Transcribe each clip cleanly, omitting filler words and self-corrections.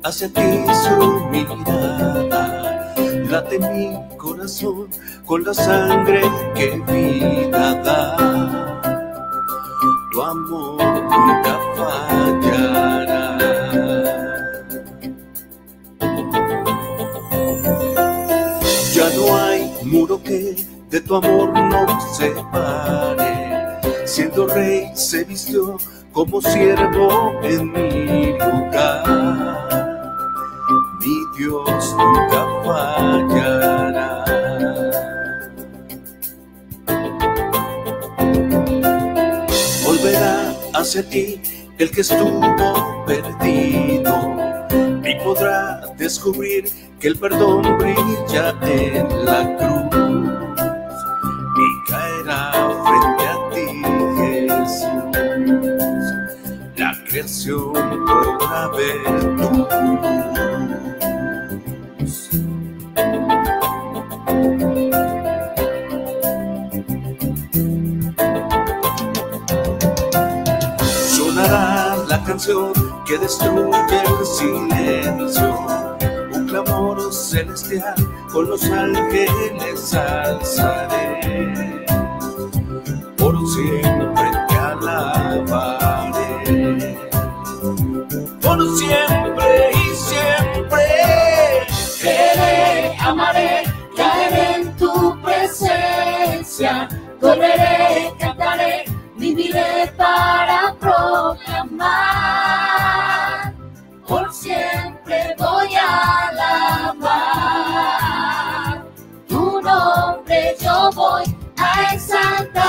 hacia ti su mirada. Late mi corazón con la sangre que vida da. Tu amor nunca fallará. Ya no hay muro que de tu amor no separe. Siendo rey se vistió como siervo en mi lugar. Mi Dios nunca fallará. Volverá hacia ti el que estuvo perdido y podrá descubrir que el perdón brilla en la cruz y caerá frente a ti, Jesús. La creación podrá ver tu luz. Sonará la canción que destruye el silencio, un clamor celestial con los ángeles alzaré. Por siempre te alabaré, por siempre y siempre. Quereré, amaré, caeré en tu presencia, correré, cantaré, viviré para proclamar. Por siempre voy a alabar tu nombre, yo voy a exaltar.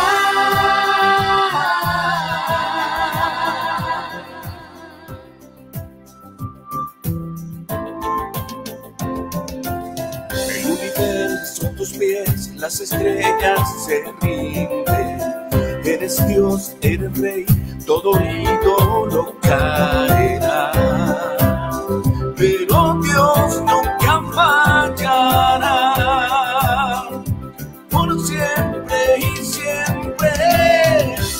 El universo a tus pies, las estrellas se rinden. Eres Dios, eres Rey, todo ídolo caerá. Pero Dios nunca fallará, por siempre y siempre.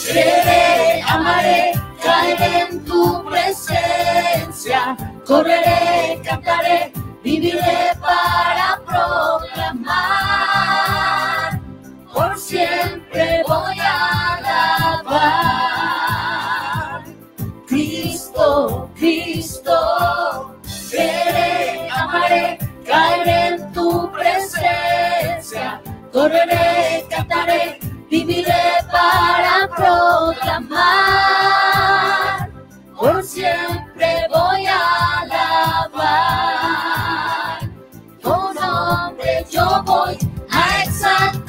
Quereré, amaré, caeré en tu presencia, correré, cantaré, viviré para proclamar. Por siempre voy a alabar. Cristo, Cristo, quereré, amaré, caeré en tu presencia, correré, cantaré, viviré para proclamar. Por siempre voy a alabar tu nombre, yo voy a exaltar.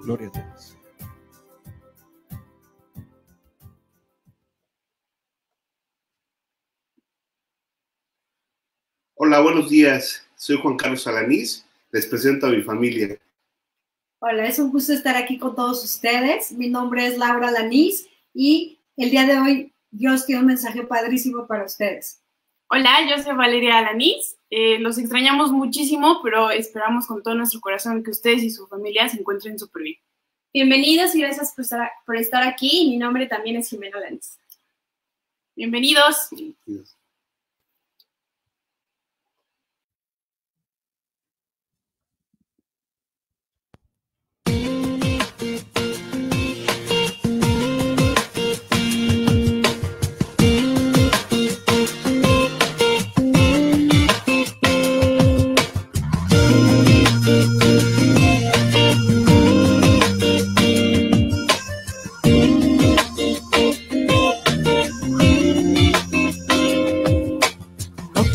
Gloria a Dios. Hola, buenos días. Soy Juan Carlos Alanís. Les presento a mi familia. Hola, es un gusto estar aquí con todos ustedes. Mi nombre es Laura Alanís y el día de hoy Dios tiene un mensaje padrísimo para ustedes. Hola, yo soy Valeria Alanís. Los extrañamos muchísimo, pero esperamos con todo nuestro corazón que ustedes y su familia se encuentren súper bien. Bienvenidos y gracias por estar aquí. Mi nombre también es Jimena Alanís. Bienvenidos.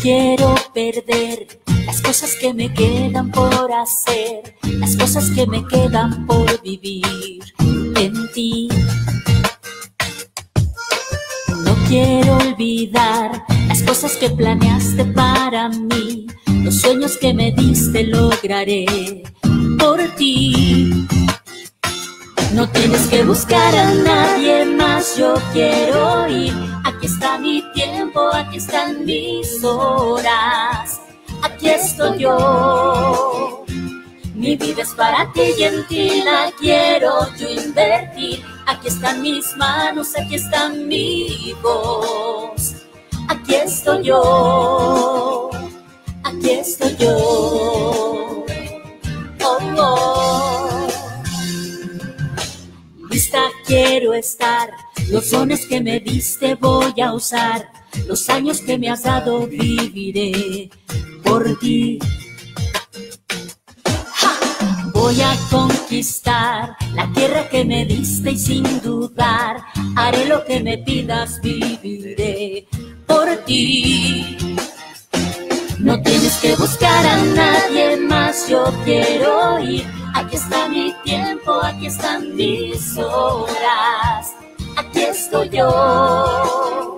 Quiero perder las cosas que me quedan por hacer, las cosas que me quedan por vivir en ti. No quiero olvidar las cosas que planeaste para mí, los sueños que me diste lograré por ti. No tienes que buscar a nadie más. más yo quiero ir. Aquí está mi tiempo, aquí están mis horas. Aquí estoy yo. Mi vida es para ti y en ti la quiero yo invertir. Aquí están mis manos, aquí está mi voz. Aquí estoy yo. Aquí estoy yo. Oh, oh. Lista quiero estar. Los dones que me diste voy a usar. Los años que me has dado viviré por ti. Voy a conquistar la tierra que me diste y sin dudar haré lo que me pidas, viviré por ti. No tienes que buscar a nadie más, yo quiero ir. Aquí está mi tiempo, aquí están mis horas. Aquí estoy yo.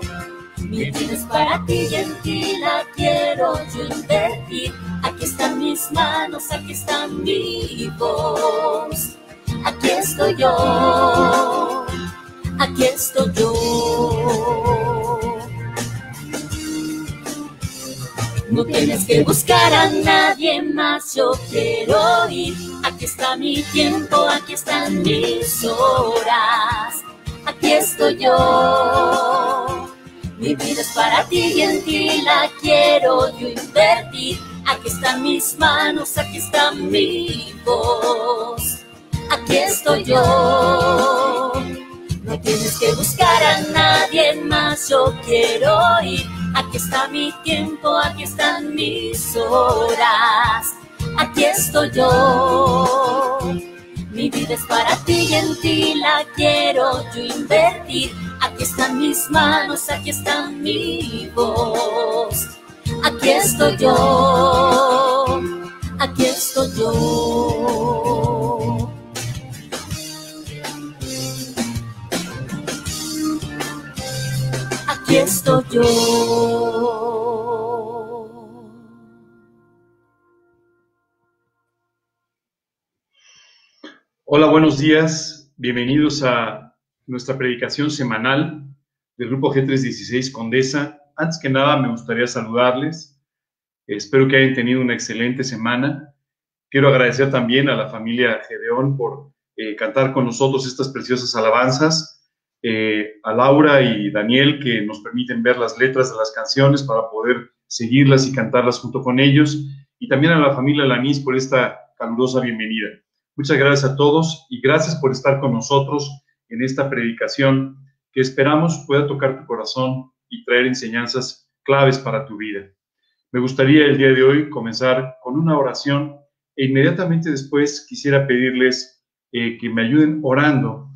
Mi vida es para ti y en ti la quiero yo invertir. Aquí están mis manos, aquí está mi voz. Aquí estoy yo. Aquí estoy yo. No tienes que buscar a nadie más, yo quiero ir. Aquí está mi tiempo, aquí están mis horas. Aquí estoy yo. Mi vida es para ti y en ti la quiero yo invertir. Aquí están mis manos, aquí está mi voz. Aquí estoy yo. No tienes que buscar a nadie más, yo quiero ir. Aquí está mi tiempo, aquí están mis horas. Aquí estoy yo. Mi vida es para ti y en ti la quiero yo invertir. Aquí están mis manos, aquí está mi voz. Aquí estoy yo. Aquí estoy yo. Aquí estoy yo. Hola, buenos días. Bienvenidos a nuestra predicación semanal del Grupo G316 Condesa. Antes que nada, me gustaría saludarles. Espero que hayan tenido una excelente semana. Quiero agradecer también a la familia Gedeón por cantar con nosotros estas preciosas alabanzas. A Laura y Daniel, que nos permiten ver las letras de las canciones para poder seguirlas y cantarlas junto con ellos. Y también a la familia Lanís por esta calurosa bienvenida. Muchas gracias a todos y gracias por estar con nosotros en esta predicación que esperamos pueda tocar tu corazón y traer enseñanzas claves para tu vida. Me gustaría el día de hoy comenzar con una oración e inmediatamente después quisiera pedirles que me ayuden orando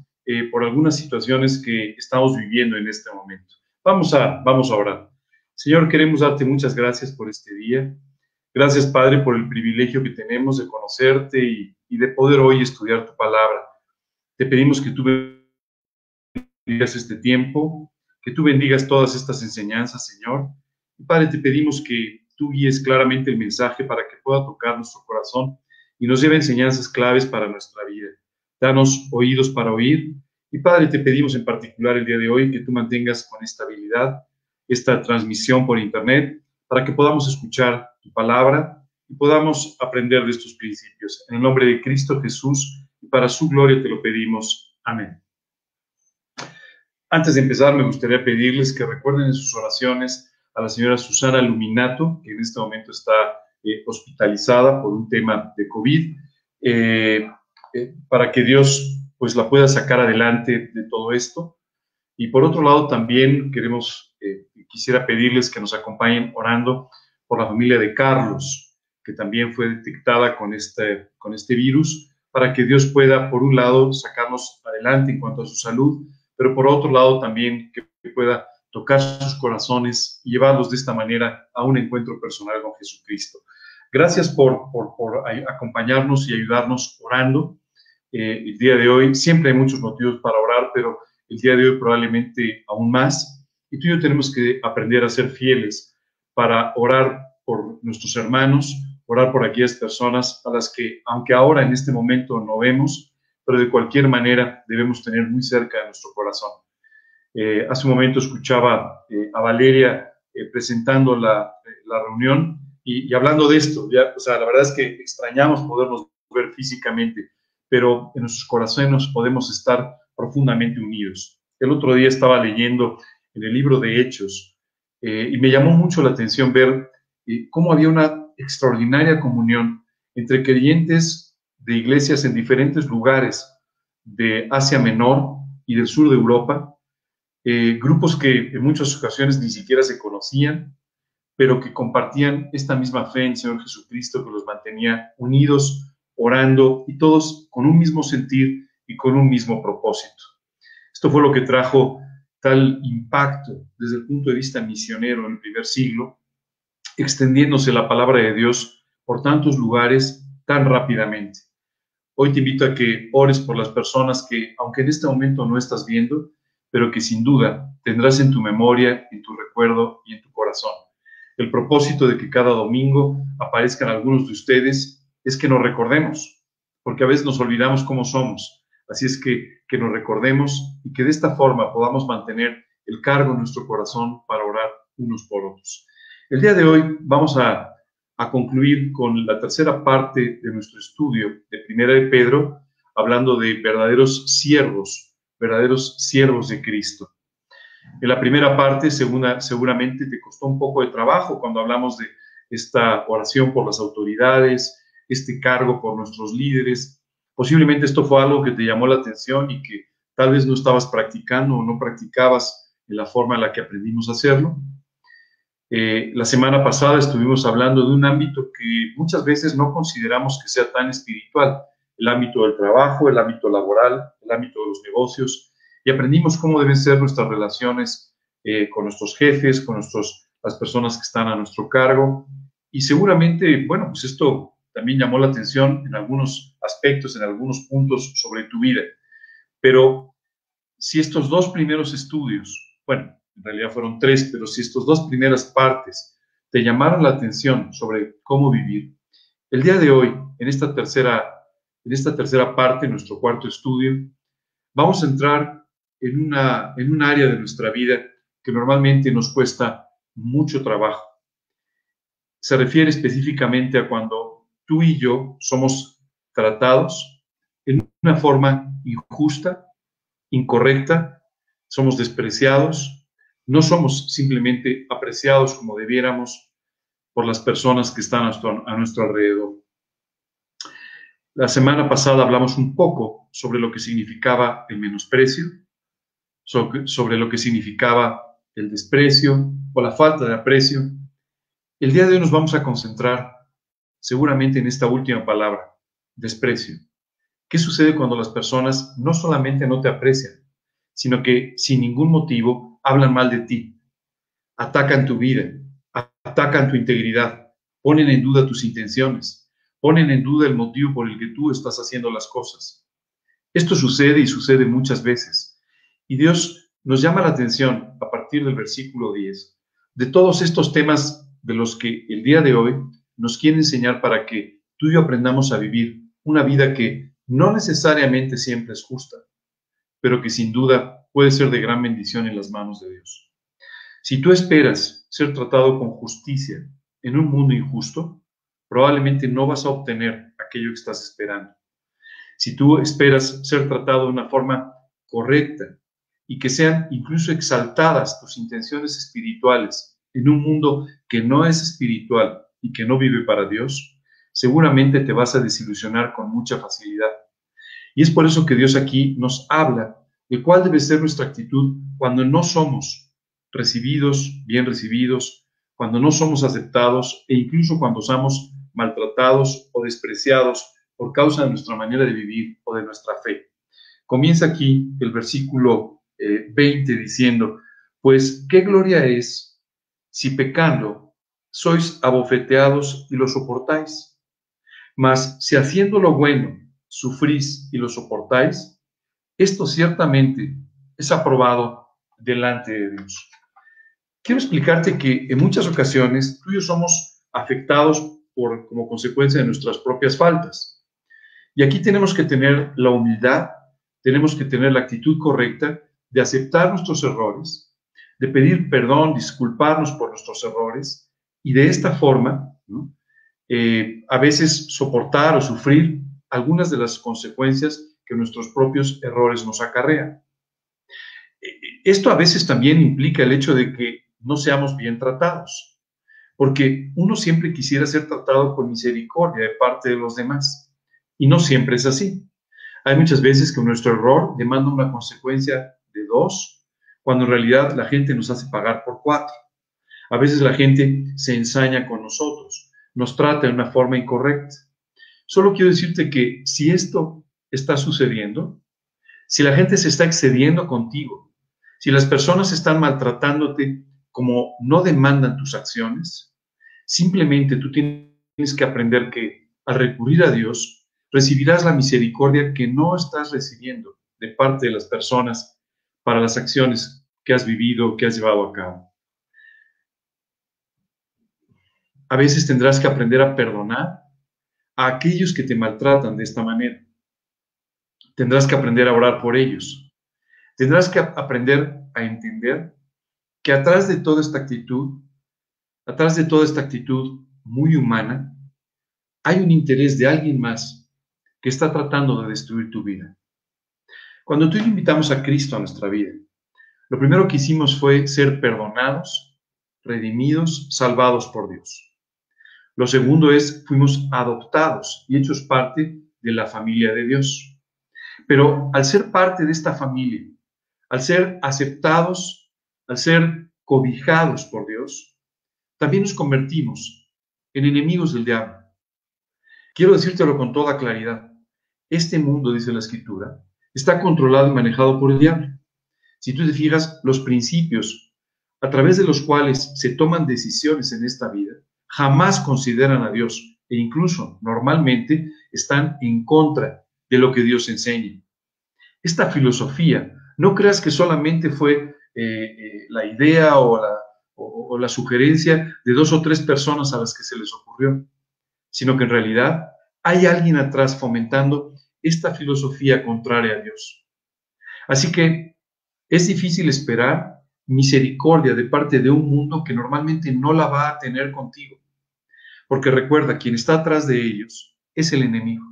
por algunas situaciones que estamos viviendo en este momento. Vamos a orar. Señor, queremos darte muchas gracias por este día. Gracias, Padre, por el privilegio que tenemos de conocerte y de poder hoy estudiar tu palabra. Te pedimos que tú bendigas este tiempo, que tú bendigas todas estas enseñanzas, Señor. Y, Padre, te pedimos que tú guíes claramente el mensaje para que pueda tocar nuestro corazón y nos lleve enseñanzas claves para nuestra vida. Danos oídos para oír. Y, Padre, te pedimos en particular el día de hoy que tú mantengas con estabilidad esta transmisión por internet para que podamos escuchar tu palabra y podamos aprender de estos principios. En el nombre de Cristo Jesús y para su gloria te lo pedimos. Amén. Antes de empezar, me gustaría pedirles que recuerden en sus oraciones a la señora Susana Luminato, que en este momento está hospitalizada por un tema de COVID, para que Dios pues la pueda sacar adelante de todo esto. Y por otro lado, también quisiera pedirles que nos acompañen orando por la familia de Carlos, que también fue detectada con este virus, para que Dios pueda, por un lado, sacarnos adelante en cuanto a su salud, pero por otro lado también que pueda tocar sus corazones y llevarlos de esta manera a un encuentro personal con Jesucristo. Gracias por acompañarnos y ayudarnos orando. El día de hoy siempre hay muchos motivos para orar, pero el día de hoy probablemente aún más. Y tú y yo tenemos que aprender a ser fieles para orar por nuestros hermanos, orar por aquellas personas a las que, aunque ahora en este momento no vemos, pero de cualquier manera debemos tener muy cerca de nuestro corazón. Hace un momento escuchaba a Valeria presentando la reunión y hablando de esto. Ya, o sea, la verdad es que extrañamos podernos ver físicamente, pero en nuestros corazones podemos estar profundamente unidos. El otro día estaba leyendo en el libro de Hechos y me llamó mucho la atención ver cómo había una extraordinaria comunión entre creyentes de iglesias en diferentes lugares de Asia Menor y del sur de Europa, grupos que en muchas ocasiones ni siquiera se conocían, pero que compartían esta misma fe en el Señor Jesucristo que los mantenía unidos, orando y todos con un mismo sentir y con un mismo propósito. Esto fue lo que trajo tal impacto desde el punto de vista misionero en el primer siglo, extendiéndose la palabra de Dios por tantos lugares tan rápidamente. Hoy te invito a que ores por las personas que, aunque en este momento no estás viendo, pero que sin duda tendrás en tu memoria, en tu recuerdo y en tu corazón. El propósito de que cada domingo aparezcan algunos de ustedes es que nos recordemos, porque a veces nos olvidamos cómo somos. Así es que nos recordemos y que de esta forma podamos mantener el cargo en nuestro corazón para orar unos por otros. El día de hoy vamos a concluir con la tercera parte de nuestro estudio de Primera de Pedro, hablando de verdaderos siervos de Cristo. En la primera parte seguramente te costó un poco de trabajo cuando hablamos de esta oración por las autoridades, este cargo por nuestros líderes. Posiblemente esto fue algo que te llamó la atención y que tal vez no estabas practicando o no practicabas en la forma en la que aprendimos a hacerlo. La semana pasada estuvimos hablando de un ámbito que muchas veces no consideramos que sea tan espiritual, el ámbito del trabajo, el ámbito laboral, el ámbito de los negocios, y aprendimos cómo deben ser nuestras relaciones con nuestros jefes, con las personas que están a nuestro cargo, y seguramente, bueno, pues esto también llamó la atención en algunos aspectos, en algunos puntos sobre tu vida, pero si estos dos primeros estudios, bueno, en realidad fueron tres, pero si estas dos primeras partes te llamaron la atención sobre cómo vivir, el día de hoy, en esta tercera parte, nuestro cuarto estudio, vamos a entrar en un área de nuestra vida que normalmente nos cuesta mucho trabajo. Se refiere específicamente a cuando tú y yo somos tratados en una forma injusta, incorrecta, somos despreciados, no somos simplemente apreciados como debiéramos por las personas que están a nuestro alrededor. La semana pasada hablamos un poco sobre lo que significaba el menosprecio, sobre lo que significaba el desprecio o la falta de aprecio. El día de hoy nos vamos a concentrar seguramente en esta última palabra, desprecio. ¿Qué sucede cuando las personas no solamente no te aprecian, sino que sin ningún motivo hablan mal de ti, atacan tu vida, atacan tu integridad, ponen en duda tus intenciones, ponen en duda el motivo por el que tú estás haciendo las cosas? Esto sucede y sucede muchas veces. Y Dios nos llama la atención a partir del versículo 10 de todos estos temas de los que el día de hoy nos quiere enseñar para que tú y yo aprendamos a vivir una vida que no necesariamente siempre es justa, pero que sin duda puede ser de gran bendición en las manos de Dios. Si tú esperas ser tratado con justicia en un mundo injusto, probablemente no vas a obtener aquello que estás esperando. Si tú esperas ser tratado de una forma correcta y que sean incluso exaltadas tus intenciones espirituales en un mundo que no es espiritual y que no vive para Dios, seguramente te vas a desilusionar con mucha facilidad. Y es por eso que Dios aquí nos habla de cuál debe ser nuestra actitud cuando no somos bien recibidos, cuando no somos aceptados e incluso cuando somos maltratados o despreciados por causa de nuestra manera de vivir o de nuestra fe. Comienza aquí el versículo 20 diciendo, pues qué gloria es si pecando sois abofeteados y lo soportáis, mas si haciendo lo bueno sufrís y lo soportáis, esto ciertamente es aprobado delante de Dios. Quiero explicarte que en muchas ocasiones tú y yo somos afectados como consecuencia de nuestras propias faltas. Y aquí tenemos que tener la humildad, tenemos que tener la actitud correcta de aceptar nuestros errores, de pedir perdón, disculparnos por nuestros errores y de esta forma, ¿no?, a veces soportar o sufrir algunas de las consecuencias que nuestros propios errores nos acarrean. Esto a veces también implica el hecho de que no seamos bien tratados, porque uno siempre quisiera ser tratado con misericordia de parte de los demás, y no siempre es así. Hay muchas veces que nuestro error demanda una consecuencia de 2, cuando en realidad la gente nos hace pagar por 4. A veces la gente se ensaña con nosotros, nos trata de una forma incorrecta. Solo quiero decirte que si esto está sucediendo, si la gente se está excediendo contigo, si las personas están maltratándote como no demandan tus acciones, simplemente tú tienes que aprender que al recurrir a Dios, recibirás la misericordia que no estás recibiendo de parte de las personas para las acciones que has vivido, que has llevado a cabo. A veces tendrás que aprender a perdonar a aquellos que te maltratan de esta manera. Tendrás que aprender a orar por ellos. Tendrás que aprender a entender que atrás de toda esta actitud muy humana, hay un interés de alguien más que está tratando de destruir tu vida. Cuando tú y yo invitamos a Cristo a nuestra vida, lo primero que hicimos fue ser perdonados, redimidos, salvados por Dios. Lo segundo es, fuimos adoptados y hechos parte de la familia de Dios. Pero al ser parte de esta familia, al ser aceptados, al ser cobijados por Dios, también nos convertimos en enemigos del diablo. Quiero decírtelo con toda claridad. Este mundo, dice la Escritura, está controlado y manejado por el diablo. Si tú te fijas, los principios a través de los cuales se toman decisiones en esta vida, jamás consideran a Dios e incluso normalmente están en contra de lo que Dios enseña. Esta filosofía, no creas que solamente fue la idea o la sugerencia de 2 o 3 personas a las que se les ocurrió, sino que en realidad hay alguien atrás fomentando esta filosofía contraria a Dios. Así que es difícil esperar misericordia de parte de un mundo que normalmente no la va a tener contigo. Porque recuerda, quien está atrás de ellos es el enemigo.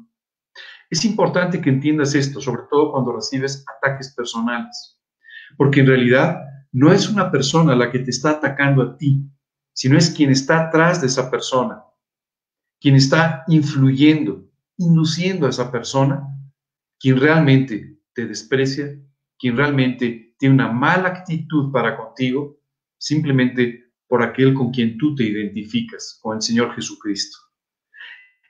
Es importante que entiendas esto, sobre todo cuando recibes ataques personales. Porque en realidad no es una persona la que te está atacando a ti, sino es quien está atrás de esa persona, quien está influyendo, induciendo a esa persona, quien realmente te desprecia, quien realmente tiene una mala actitud para contigo, simplemente por aquel con quien tú te identificas, con el Señor Jesucristo.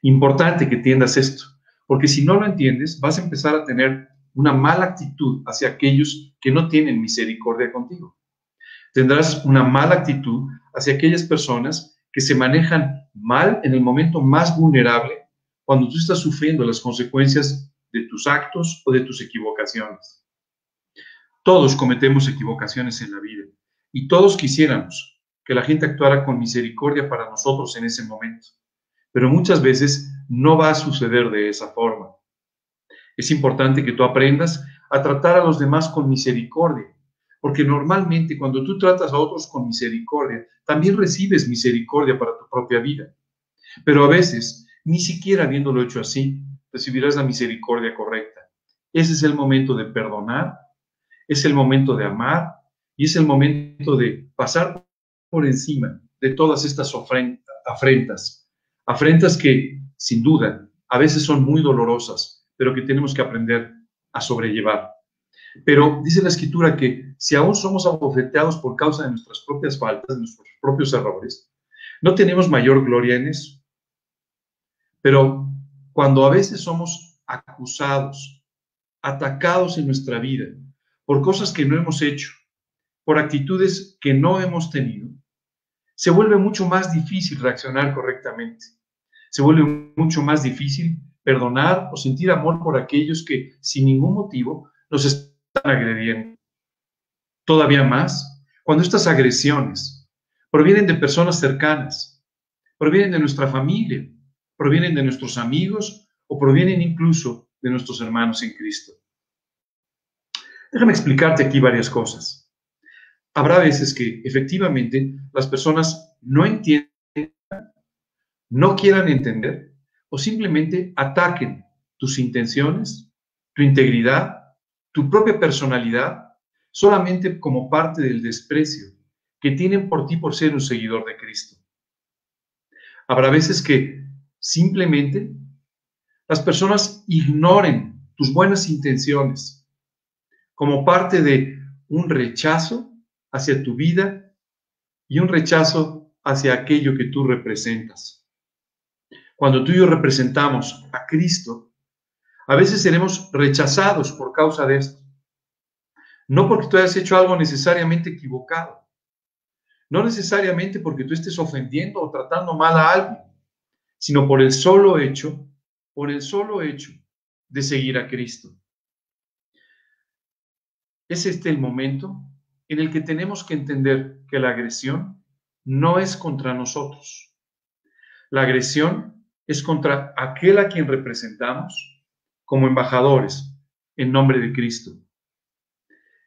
Importante que entiendas esto, porque si no lo entiendes, vas a empezar a tener una mala actitud hacia aquellos que no tienen misericordia contigo. Tendrás una mala actitud hacia aquellas personas que se manejan mal en el momento más vulnerable, cuando tú estás sufriendo las consecuencias de tus actos o de tus equivocaciones. Todos cometemos equivocaciones en la vida y todos quisiéramos que la gente actuara con misericordia para nosotros en ese momento. Pero muchas veces no va a suceder de esa forma. Es importante que tú aprendas a tratar a los demás con misericordia, porque normalmente cuando tú tratas a otros con misericordia, también recibes misericordia para tu propia vida. Pero a veces, ni siquiera habiéndolo hecho así, recibirás la misericordia correcta. Ese es el momento de perdonar, es el momento de amar y es el momento de pasar por encima de todas estas afrentas que, sin duda, a veces son muy dolorosas, pero que tenemos que aprender a sobrellevar. Pero dice la Escritura que si aún somos abofeteados por causa de nuestras propias faltas, de nuestros propios errores, no tenemos mayor gloria en eso. Pero cuando a veces somos acusados, atacados en nuestra vida por cosas que no hemos hecho, por actitudes que no hemos tenido, se vuelve mucho más difícil reaccionar correctamente. Se vuelve mucho más difícil perdonar o sentir amor por aquellos que sin ningún motivo nos están agrediendo. Todavía más, cuando estas agresiones provienen de personas cercanas, provienen de nuestra familia, provienen de nuestros amigos o provienen incluso de nuestros hermanos en Cristo. Déjame explicarte aquí varias cosas. Habrá veces que efectivamente las personas no entienden, no quieran entender o simplemente ataquen tus intenciones, tu integridad, tu propia personalidad, solamente como parte del desprecio que tienen por ti por ser un seguidor de Cristo. Habrá veces que simplemente las personas ignoren tus buenas intenciones como parte de un rechazo hacia tu vida y un rechazo hacia aquello que tú representas. Cuando tú y yo representamos a Cristo, a veces seremos rechazados por causa de esto. No porque tú hayas hecho algo necesariamente equivocado, no necesariamente porque tú estés ofendiendo o tratando mal a alguien, sino por el solo hecho de seguir a Cristo. Es este el momento en el que tenemos que entender que la agresión no es contra nosotros. La agresión es contra aquel a quien representamos como embajadores en nombre de Cristo.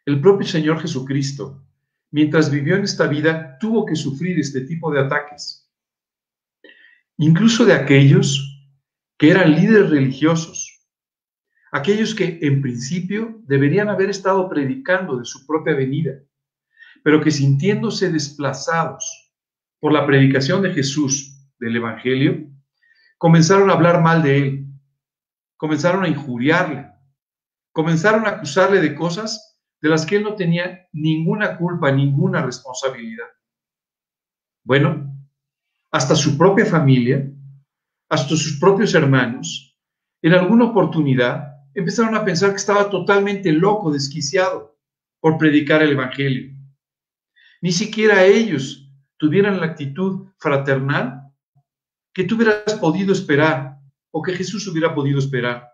El propio Señor Jesucristo, mientras vivió en esta vida, tuvo que sufrir este tipo de ataques. Incluso de aquellos que eran líderes religiosos, aquellos que en principio deberían haber estado predicando de su propia venida, pero que sintiéndose desplazados por la predicación de Jesús, del Evangelio, comenzaron a hablar mal de él, comenzaron a injuriarle, comenzaron a acusarle de cosas de las que él no tenía ninguna culpa, ninguna responsabilidad. Bueno, hasta su propia familia, hasta sus propios hermanos, en alguna oportunidad empezaron a pensar que estaba totalmente loco, desquiciado por predicar el Evangelio. Ni siquiera ellos tuvieran la actitud fraternal que tú hubieras podido esperar o que Jesús hubiera podido esperar.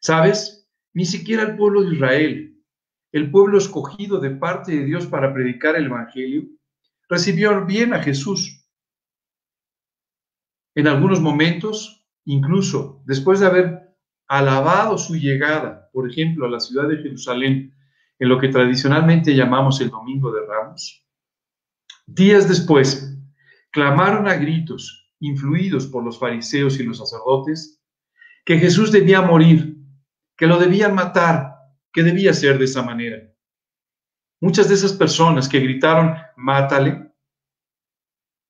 ¿Sabes? Ni siquiera el pueblo de Israel, el pueblo escogido de parte de Dios para predicar el Evangelio, recibió bien a Jesús. En algunos momentos, incluso después de haber alabado su llegada, por ejemplo, a la ciudad de Jerusalén, en lo que tradicionalmente llamamos el Domingo de Ramos, días después, clamaron a gritos, influidos por los fariseos y los sacerdotes, que Jesús debía morir, que lo debían matar, que debía ser de esa manera. Muchas de esas personas que gritaron, mátale,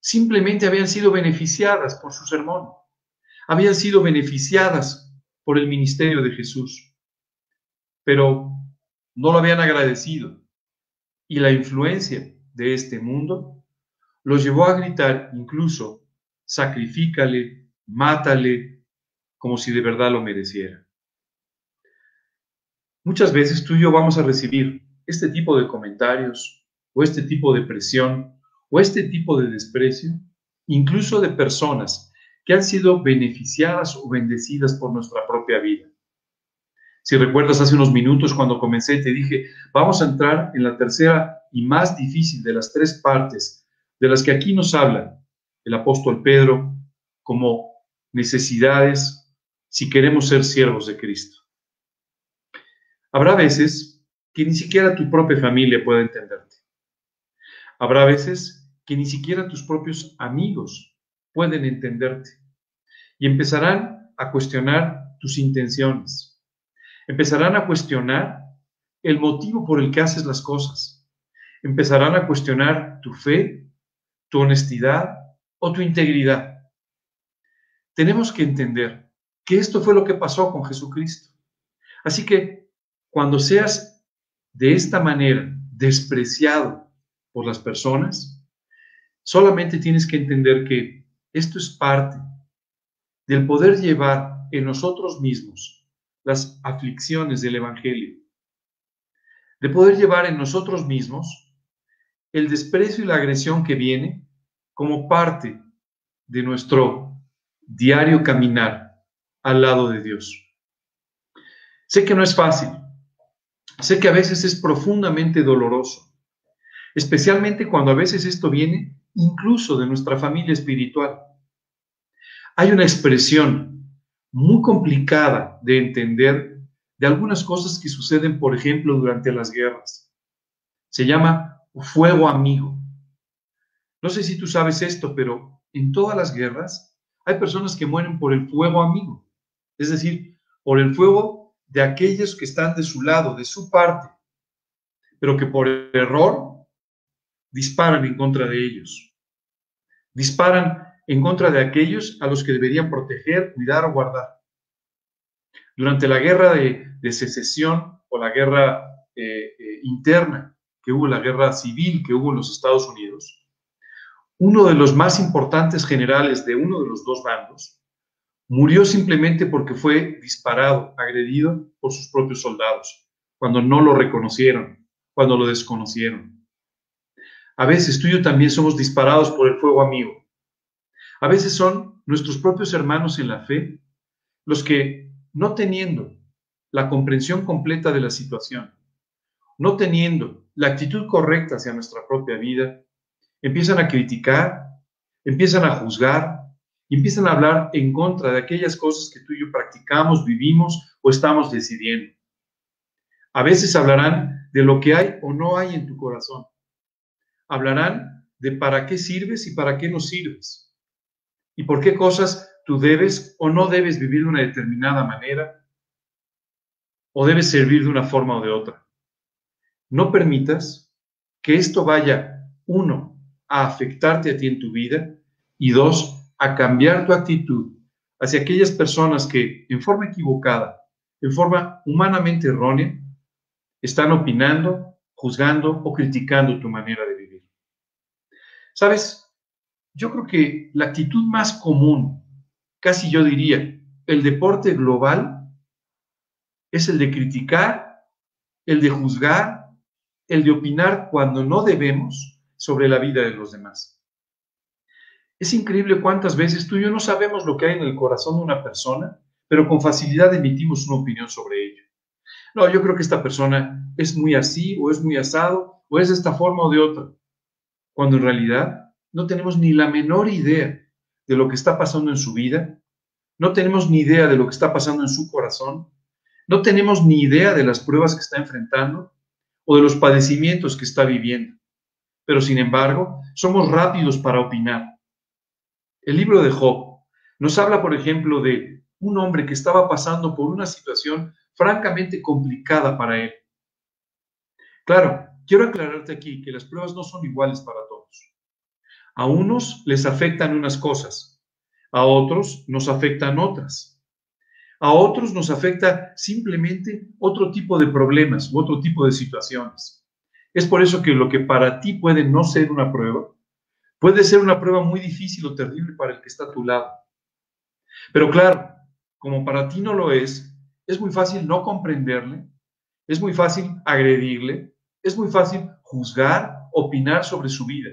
simplemente habían sido beneficiadas por su sermón, habían sido beneficiadas por el ministerio de Jesús, pero no lo habían agradecido, y la influencia de este mundo los llevó a gritar incluso, sacrifícale, mátale, como si de verdad lo mereciera. Muchas veces tú y yo vamos a recibir este tipo de comentarios, o este tipo de presión, o este tipo de desprecio, incluso de personas que han sido beneficiadas o bendecidas por nuestra propia vida. Si recuerdas hace unos minutos cuando comencé, te dije, vamos a entrar en la tercera y más difícil de las tres partes de las que aquí nos habla el apóstol Pedro como necesidades si queremos ser siervos de Cristo. Habrá veces que ni siquiera tu propia familia puede entenderte. Habrá veces que ni siquiera tus propios amigos pueden entenderte y empezarán a cuestionar tus intenciones. Empezarán a cuestionar el motivo por el que haces las cosas. Empezarán a cuestionar tu fe, tu honestidad o tu integridad. Tenemos que entender que esto fue lo que pasó con Jesucristo. Así que cuando seas de esta manera despreciado por las personas, solamente tienes que entender que esto es parte del poder llevar en nosotros mismos las aflicciones del Evangelio, de poder llevar en nosotros mismos el desprecio y la agresión que viene como parte de nuestro diario caminar al lado de Dios. Sé que no es fácil, sé que a veces es profundamente doloroso, especialmente cuando a veces esto viene incluso de nuestra familia espiritual. Hay una expresión muy complicada de entender de algunas cosas que suceden, por ejemplo, durante las guerras. Se llama fuego amigo. No sé si tú sabes esto, pero en todas las guerras hay personas que mueren por el fuego amigo, es decir, por el fuego de aquellos que están de su lado, de su parte, pero que por error disparan en contra de ellos. Disparan en contra de aquellos a los que deberían proteger, cuidar o guardar. Durante la guerra de secesión o la guerra interna que hubo, la guerra civil que hubo en los Estados Unidos, uno de los más importantes generales de uno de los dos bandos murió simplemente porque fue disparado, agredido por sus propios soldados, cuando no lo reconocieron, cuando lo desconocieron. A veces tú y yo también somos disparados por el fuego amigo. A veces son nuestros propios hermanos en la fe los que, no teniendo la comprensión completa de la situación, no teniendo la actitud correcta hacia nuestra propia vida, empiezan a criticar, empiezan a juzgar, y empiezan a hablar en contra de aquellas cosas que tú y yo practicamos, vivimos o estamos decidiendo. A veces hablarán de lo que hay o no hay en tu corazón. Hablarán de para qué sirves y para qué no sirves. Y por qué cosas tú debes o no debes vivir de una determinada manera o debes servir de una forma o de otra. No permitas que esto vaya, uno, a afectarte a ti en tu vida y dos, a cambiar tu actitud hacia aquellas personas que, en forma equivocada, en forma humanamente errónea, están opinando, juzgando o criticando tu manera de vivir. ¿Sabes? Yo creo que la actitud más común, casi yo diría, el deporte global, es el de criticar, el de juzgar, el de opinar cuando no debemos sobre la vida de los demás. Es increíble cuántas veces tú y yo no sabemos lo que hay en el corazón de una persona, pero con facilidad emitimos una opinión sobre ello. No, yo creo que esta persona es muy así, o es muy asado, o es de esta forma o de otra, cuando en realidad no tenemos ni la menor idea de lo que está pasando en su vida, no tenemos ni idea de lo que está pasando en su corazón, no tenemos ni idea de las pruebas que está enfrentando o de los padecimientos que está viviendo. Pero sin embargo, somos rápidos para opinar. El libro de Job nos habla, por ejemplo, de un hombre que estaba pasando por una situación francamente complicada para él. Claro, quiero aclararte aquí que las pruebas no son iguales para todos. A unos les afectan unas cosas, a otros nos afectan otras. A otros nos afecta simplemente otro tipo de problemas u otro tipo de situaciones. Es por eso que lo que para ti puede no ser una prueba, puede ser una prueba muy difícil o terrible para el que está a tu lado. Pero claro, como para ti no lo es muy fácil no comprenderle, es muy fácil agredirle, es muy fácil juzgar, opinar sobre su vida,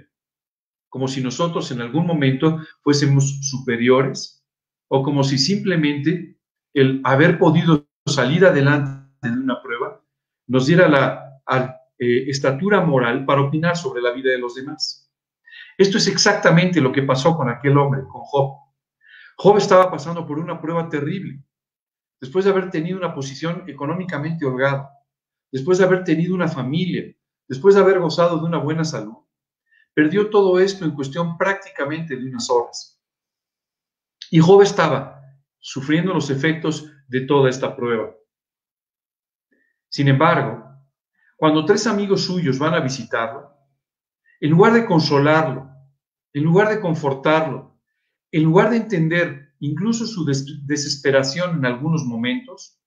como si nosotros en algún momento fuésemos superiores o como si simplemente el haber podido salir adelante de una prueba nos diera la estatura moral para opinar sobre la vida de los demás. Esto es exactamente lo que pasó con aquel hombre, con Job. Job estaba pasando por una prueba terrible. Después de haber tenido una posición económicamente holgada, después de haber tenido una familia, después de haber gozado de una buena salud, perdió todo esto en cuestión prácticamente de unas horas. Y Job estaba sufriendo los efectos de toda esta prueba. Sin embargo, cuando 3 amigos suyos van a visitarlo, en lugar de consolarlo, en lugar de confortarlo, en lugar de entender incluso su desesperación en algunos momentos,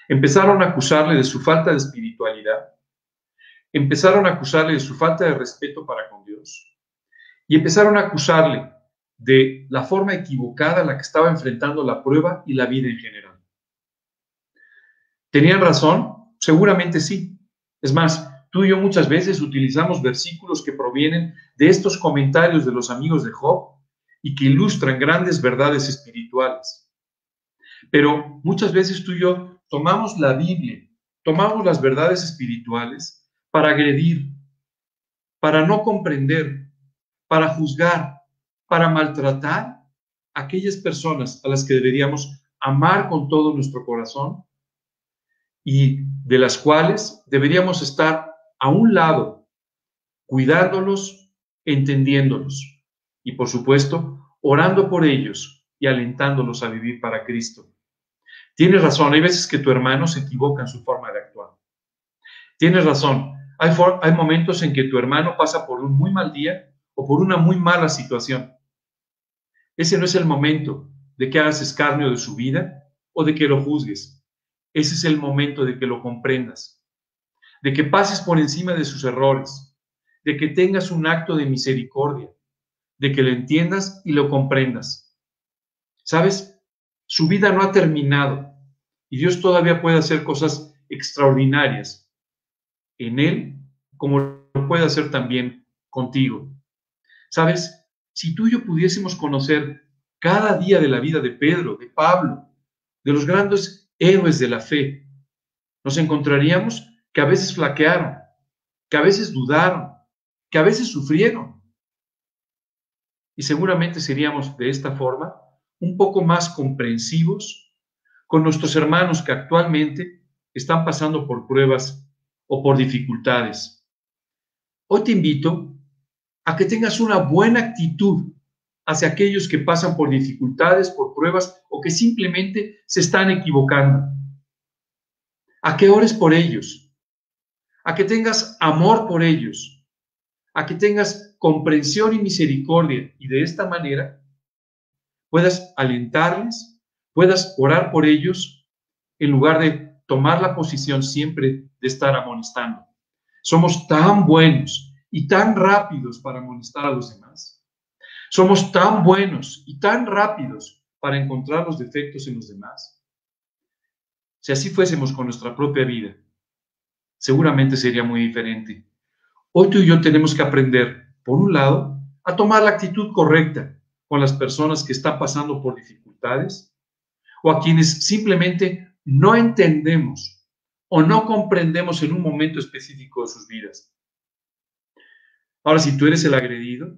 empezaron a acusarle de su falta de espiritualidad, empezaron a acusarle de su falta de respeto para con Dios y empezaron a acusarle de la forma equivocada en la que estaba enfrentando la prueba y la vida en general. ¿Tenían razón? Seguramente sí. Es más, tú y yo muchas veces utilizamos versículos que provienen de estos comentarios de los amigos de Job y que ilustran grandes verdades espirituales. Pero muchas veces tú y yo tomamos la Biblia, tomamos las verdades espirituales para agredir, para no comprender, para juzgar, para maltratar a aquellas personas a las que deberíamos amar con todo nuestro corazón y de las cuales deberíamos estar a un lado, cuidándolos, entendiéndolos y, por supuesto, orando por ellos y alentándolos a vivir para Cristo. Tienes razón, hay veces que tu hermano se equivoca en su forma de actuar. Tienes razón, hay momentos en que tu hermano pasa por un muy mal día o por una muy mala situación. Ese no es el momento de que hagas escarnio de su vida o de que lo juzgues. Ese es el momento de que lo comprendas, de que pases por encima de sus errores, de que tengas un acto de misericordia, de que lo entiendas y lo comprendas. ¿Sabes? Su vida no ha terminado y Dios todavía puede hacer cosas extraordinarias en él, como lo puede hacer también contigo. ¿Sabes? Si tú y yo pudiésemos conocer cada día de la vida de Pedro, de Pablo, de los grandes héroes de la fe, nos encontraríamos que a veces flaquearon, que a veces dudaron, que a veces sufrieron. Y seguramente seríamos de esta forma un poco más comprensivos con nuestros hermanos que actualmente están pasando por pruebas o por dificultades. Hoy te invito a que tengas una buena actitud hacia aquellos que pasan por dificultades, por pruebas o que simplemente se están equivocando. A que ores por ellos, a que tengas amor por ellos, a que tengas comprensión y misericordia y de esta manera puedas alentarles, puedas orar por ellos en lugar de tomar la posición siempre de estar amonestando. Somos tan buenos y tan rápidos para amonestar a los demás. Somos tan buenos y tan rápidos para encontrar los defectos en los demás. Si así fuésemos con nuestra propia vida, seguramente sería muy diferente. Hoy tú y yo tenemos que aprender, por un lado, a tomar la actitud correcta con las personas que están pasando por dificultades o a quienes simplemente no entendemos o no comprendemos en un momento específico de sus vidas. Ahora, si tú eres el agredido,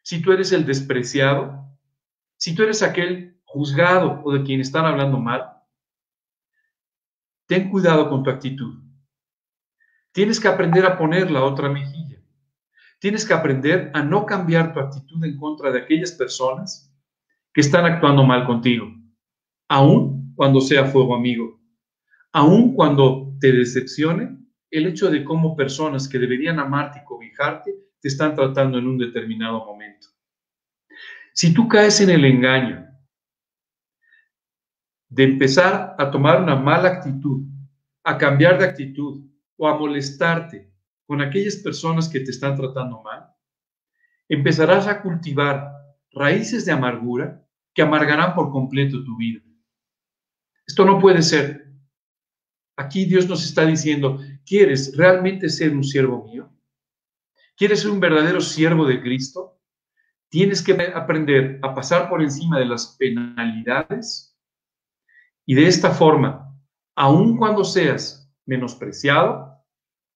si tú eres el despreciado, si tú eres aquel juzgado o de quien están hablando mal, ten cuidado con tu actitud. Tienes que aprender a poner la otra mejilla. Tienes que aprender a no cambiar tu actitud en contra de aquellas personas que están actuando mal contigo, aun cuando sea fuego amigo, aun cuando te decepcione el hecho de cómo personas que deberían amarte y cobijarte te están tratando en un determinado momento. Si tú caes en el engaño de empezar a tomar una mala actitud, a cambiar de actitud o a molestarte con aquellas personas que te están tratando mal, empezarás a cultivar raíces de amargura que amargarán por completo tu vida. Esto no puede ser. Aquí Dios nos está diciendo, ¿quieres realmente ser un siervo mío? ¿Quieres ser un verdadero siervo de Cristo? Tienes que aprender a pasar por encima de las penalidades y de esta forma, aun cuando seas menospreciado,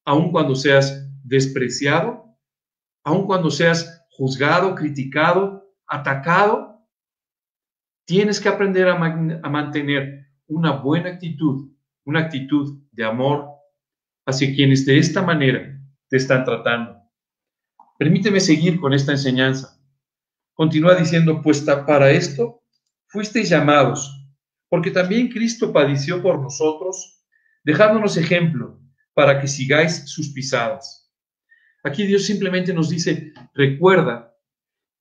aun cuando seas despreciado, aun cuando seas juzgado, criticado, atacado, tienes que aprender a mantener una buena actitud, una actitud de amor hacia quienes de esta manera te están tratando. Permíteme seguir con esta enseñanza. Continúa diciendo, pues para esto fuisteis llamados, porque también Cristo padeció por nosotros, dejándonos ejemplo para que sigáis sus pisadas. Aquí Dios simplemente nos dice, recuerda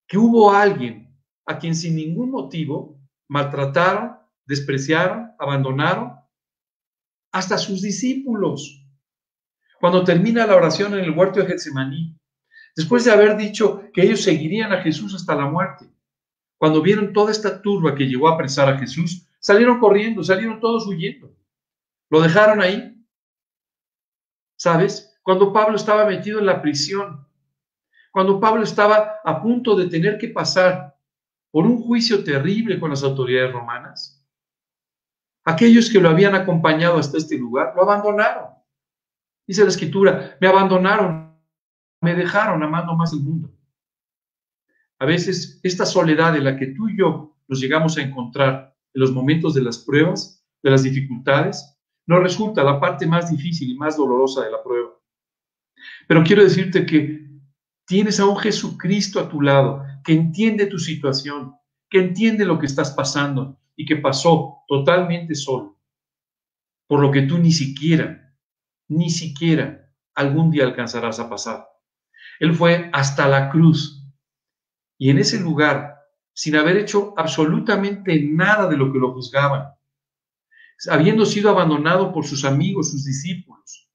que hubo alguien a quien sin ningún motivo maltrataron, despreciaron, abandonaron, hasta sus discípulos. Cuando termina la oración en el huerto de Getsemaní, después de haber dicho que ellos seguirían a Jesús hasta la muerte, cuando vieron toda esta turba que llegó a apresar a Jesús, salieron corriendo, salieron todos huyendo. Lo dejaron ahí. ¿Sabes? Cuando Pablo estaba metido en la prisión, cuando Pablo estaba a punto de tener que pasar por un juicio terrible con las autoridades romanas, aquellos que lo habían acompañado hasta este lugar lo abandonaron. Dice la Escritura, me abandonaron, me dejaron amando más el mundo. A veces esta soledad en la que tú y yo nos llegamos a encontrar en los momentos de las pruebas, de las dificultades, nos resulta la parte más difícil y más dolorosa de la prueba. Pero quiero decirte que tienes a un Jesucristo a tu lado que entiende tu situación, que entiende lo que estás pasando y que pasó totalmente solo, por lo que tú ni siquiera algún día alcanzarás a pasar. Él fue hasta la cruz y en ese lugar, sin haber hecho absolutamente nada de lo que lo juzgaban, habiendo sido abandonado por sus amigos, sus discípulos,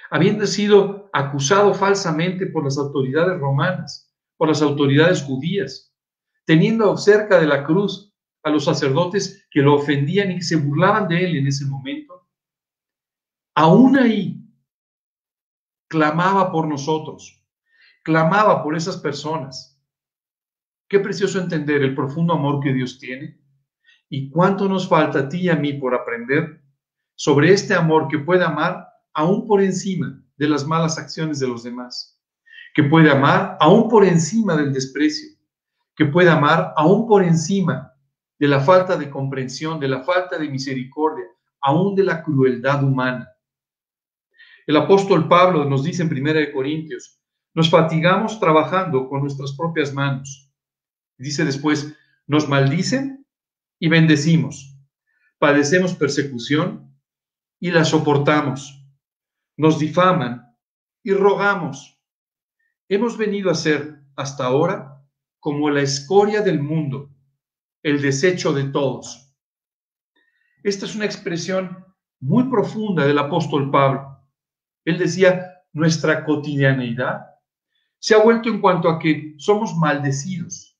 habiendo sido acusado falsamente por las autoridades romanas, por las autoridades judías, teniendo cerca de la cruz a los sacerdotes que lo ofendían y que se burlaban de él en ese momento, aún ahí clamaba por nosotros, clamaba por esas personas. Qué precioso entender el profundo amor que Dios tiene y cuánto nos falta a ti y a mí por aprender sobre este amor que puede amar aún por encima de las malas acciones de los demás, que puede amar aún por encima del desprecio, que puede amar aún por encima de la falta de comprensión, de la falta de misericordia, aún de la crueldad humana. El apóstol Pablo nos dice en 1 Corintios, nos fatigamos trabajando con nuestras propias manos. Dice después, nos maldicen y bendecimos, padecemos persecución y la soportamos, nos difaman y rogamos. Hemos venido a ser hasta ahora como la escoria del mundo, el desecho de todos. Esta es una expresión muy profunda del apóstol Pablo. Él decía, nuestra cotidianeidad se ha vuelto en cuanto a que somos maldecidos.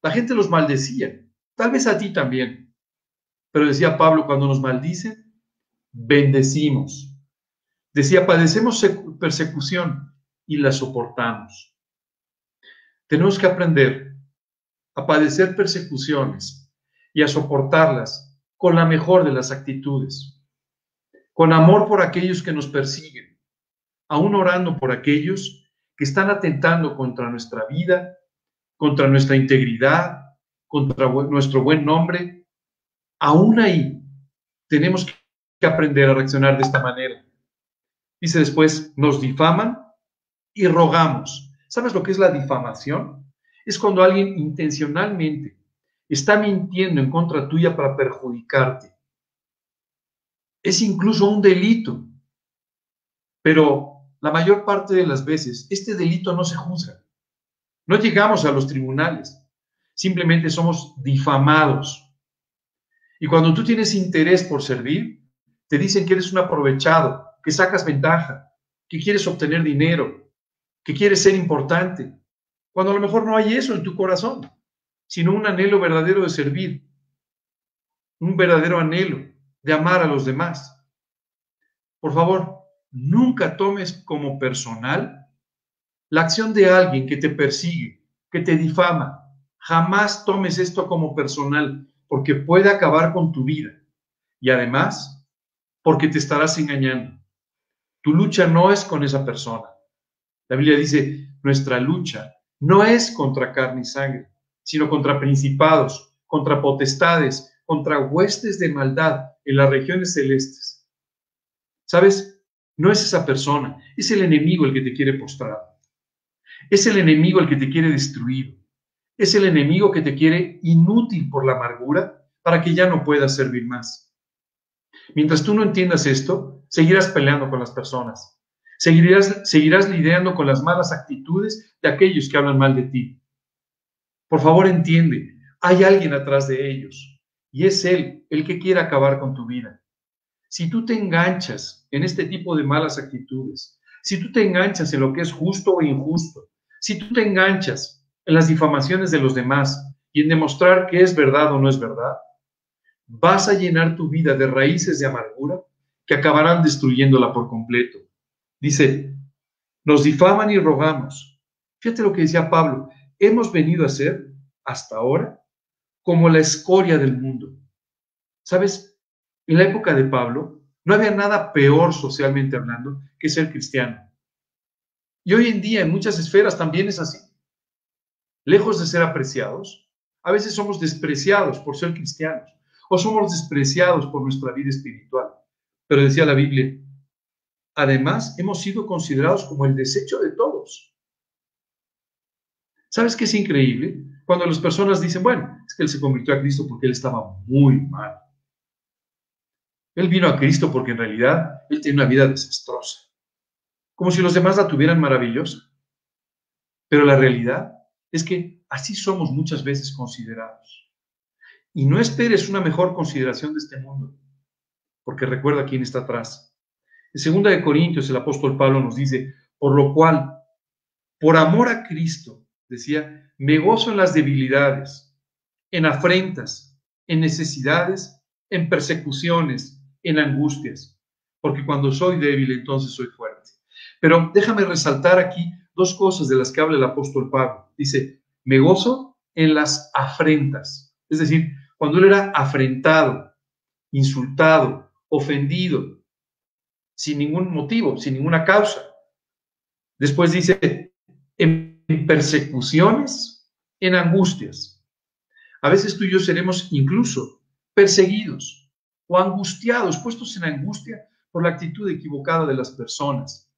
La gente los maldecía, tal vez a ti también. Pero decía Pablo, cuando nos maldicen, bendecimos. Decía, padecemos persecución y la soportamos. Tenemos que aprender a padecer persecuciones y a soportarlas con la mejor de las actitudes, con amor por aquellos que nos persiguen, aún orando por aquellos que están atentando contra nuestra vida, contra nuestra integridad, contra nuestro buen nombre. Aún ahí tenemos que aprender a reaccionar de esta manera. Dice después, nos difaman y rogamos. ¿Sabes lo que es la difamación? Es cuando alguien intencionalmente está mintiendo en contra tuya para perjudicarte. Es incluso un delito. Pero la mayor parte de las veces, este delito no se juzga. No llegamos a los tribunales. Simplemente somos difamados. Y cuando tú tienes interés por servir, te dicen que eres un aprovechado, que sacas ventaja, que quieres obtener dinero, que quieres ser importante, cuando a lo mejor no hay eso en tu corazón, sino un anhelo verdadero de servir, un verdadero anhelo de amar a los demás. Por favor, nunca tomes como personal la acción de alguien que te persigue, que te difama. Jamás tomes esto como personal, porque puede acabar con tu vida. Y además, porque te estarás engañando. Tu lucha no es con esa persona. La Biblia dice, nuestra lucha no es contra carne y sangre, sino contra principados, contra potestades, contra huestes de maldad en las regiones celestes. ¿Sabes? No es esa persona, es el enemigo el que te quiere postrar. Es el enemigo el que te quiere destruir. Es el enemigo que te quiere inútil por la amargura para que ya no puedas servir más. Mientras tú no entiendas esto, seguirás peleando con las personas. Seguirás lidiando con las malas actitudes de aquellos que hablan mal de ti. Por favor, entiende, hay alguien atrás de ellos y es Él el que quiere acabar con tu vida. Si tú te enganchas en este tipo de malas actitudes, si tú te enganchas en lo que es justo o injusto, si tú te enganchas en las difamaciones de los demás y en demostrar que es verdad o no es verdad, vas a llenar tu vida de raíces de amargura que acabarán destruyéndola por completo. Dice, nos difaman y rogamos. Fíjate lo que decía Pablo, hemos venido a ser, hasta ahora, como la escoria del mundo. ¿Sabes? En la época de Pablo, no había nada peor socialmente hablando que ser cristiano. Y hoy en día, en muchas esferas, también es así. Lejos de ser apreciados, a veces somos despreciados por ser cristianos, o somos despreciados por nuestra vida espiritual. Pero decía la Biblia, además hemos sido considerados como el desecho de todos. ¿Sabes qué es increíble? Cuando las personas dicen, bueno, es que él se convirtió a Cristo porque él estaba muy mal. Él vino a Cristo porque en realidad él tiene una vida desastrosa. Como si los demás la tuvieran maravillosa. Pero la realidad es que así somos muchas veces considerados. Y no esperes una mejor consideración de este mundo, porque recuerda quién está atrás. En 2 Corintios el apóstol Pablo nos dice, por lo cual, por amor a Cristo, decía, me gozo en las debilidades, en afrentas, en necesidades, en persecuciones, en angustias, porque cuando soy débil entonces soy fuerte. Pero déjame resaltar aquí dos cosas de las que habla el apóstol Pablo. Dice, me gozo en las afrentas, es decir, cuando él era afrentado, insultado, ofendido, sin ningún motivo, sin ninguna causa. Después dice, en persecuciones, en angustias. A veces tú y yo seremos incluso perseguidos o angustiados, puestos en angustia por la actitud equivocada de las personas.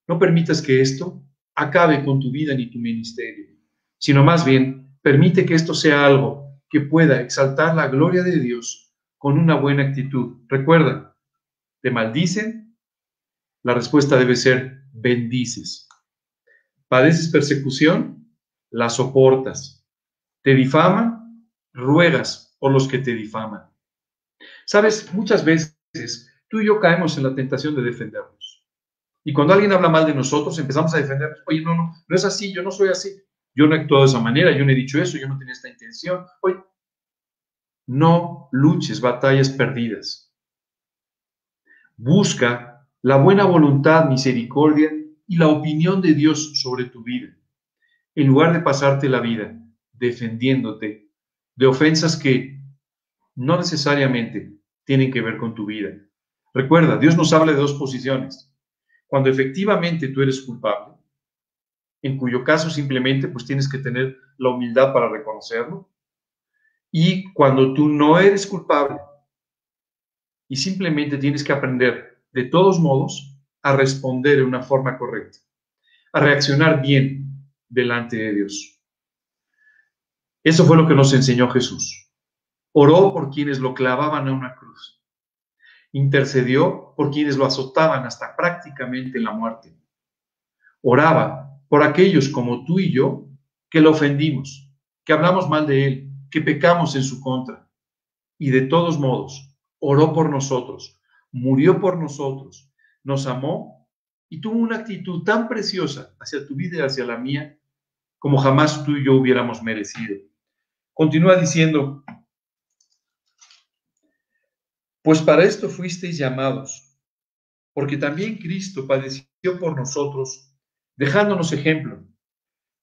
No permitas que esto acabe con tu vida ni tu ministerio, sino más bien permite que esto sea algo que pueda exaltar la gloria de Dios con una buena actitud. Recuerda, ¿te maldicen? La respuesta debe ser, bendices. ¿Padeces persecución? La soportas. ¿Te difaman? Ruegas por los que te difaman. Sabes, muchas veces tú y yo caemos en la tentación de defendernos. Y cuando alguien habla mal de nosotros, empezamos a defendernos. Oye, no es así, yo no soy así. Yo no he actuado de esa manera, yo no he dicho eso, yo no tenía esta intención. Oye, no luches batallas perdidas. Busca la buena voluntad, misericordia y la opinión de Dios sobre tu vida, en lugar de pasarte la vida defendiéndote de ofensas que no necesariamente tienen que ver con tu vida. Recuerda, Dios nos habla de dos posiciones. Cuando efectivamente tú eres culpable, en cuyo caso simplemente pues tienes que tener la humildad para reconocerlo, y cuando tú no eres culpable y simplemente tienes que aprender de todos modos a responder de una forma correcta, a reaccionar bien delante de Dios. Eso fue lo que nos enseñó Jesús. Oró por quienes lo clavaban a una cruz. Intercedió por quienes lo azotaban hasta prácticamente la muerte. Oraba por aquellos como tú y yo que lo ofendimos, que hablamos mal de él, que pecamos en su contra. Y de todos modos, oró por nosotros, murió por nosotros, nos amó y tuvo una actitud tan preciosa hacia tu vida y hacia la mía como jamás tú y yo hubiéramos merecido. Continúa diciendo, pues para esto fuisteis llamados, porque también Cristo padeció por nosotros, dejándonos ejemplo,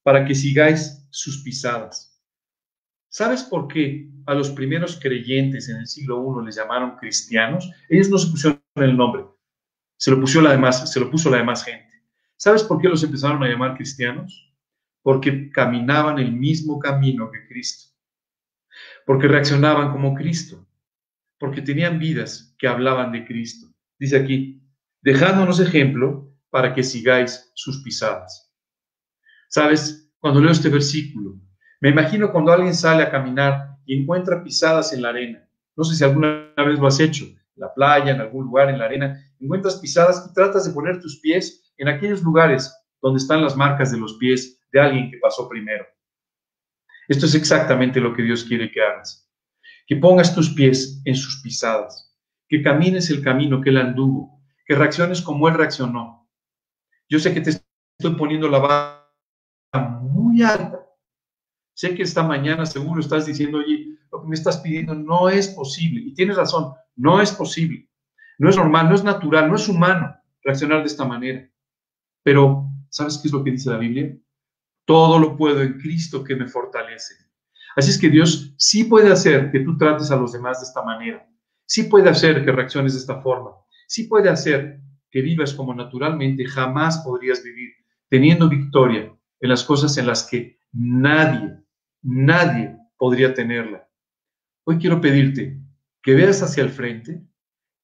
para que sigáis sus pisadas. ¿Sabes por qué a los primeros creyentes en el siglo I les llamaron cristianos? Ellos no se pusieron el nombre, se lo puso la demás gente. ¿Sabes por qué los empezaron a llamar cristianos? Porque caminaban el mismo camino que Cristo, porque reaccionaban como Cristo, porque tenían vidas que hablaban de Cristo. Dice aquí, dejándonos ejemplo para que sigáis sus pisadas. ¿Sabes? Cuando leo este versículo, me imagino cuando alguien sale a caminar y encuentra pisadas en la arena. No sé si alguna vez lo has hecho, en la playa, en algún lugar, en la arena. Encuentras pisadas y tratas de poner tus pies en aquellos lugares donde están las marcas de los pies de alguien que pasó primero. Esto es exactamente lo que Dios quiere que hagas. Que pongas tus pies en sus pisadas, que camines el camino que Él anduvo, que reacciones como Él reaccionó. Yo sé que te estoy poniendo la vara muy alta. Sé que esta mañana seguro estás diciendo, oye, lo que me estás pidiendo no es posible. Y tienes razón, no es posible. No es normal, no es natural, no es humano reaccionar de esta manera. Pero, ¿sabes qué es lo que dice la Biblia? Todo lo puedo en Cristo que me fortalece. Así es que Dios sí puede hacer que tú trates a los demás de esta manera. Sí puede hacer que reacciones de esta forma. Sí puede hacer que vivas como naturalmente jamás podrías vivir, teniendo victoria en las cosas en las que nadie podría tenerla. Hoy quiero pedirte que veas hacia el frente,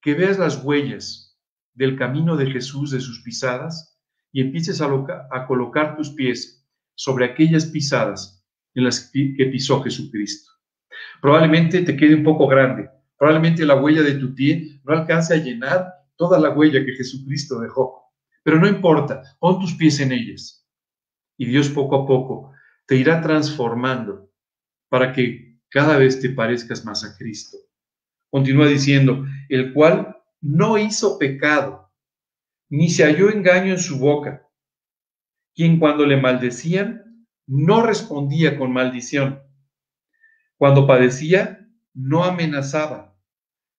que veas las huellas del camino de Jesús, de sus pisadas, y empieces a colocar tus pies sobre aquellas pisadas en las que pisó Jesucristo. Probablemente te quede un poco grande, probablemente la huella de tu pie no alcance a llenar toda la huella que Jesucristo dejó, pero no importa, pon tus pies en ellas y Dios poco a poco te irá transformando para que cada vez te parezcas más a Cristo. Continúa diciendo, el cual no hizo pecado, ni se halló engaño en su boca, quien cuando le maldecían no respondía con maldición. Cuando padecía, no amenazaba,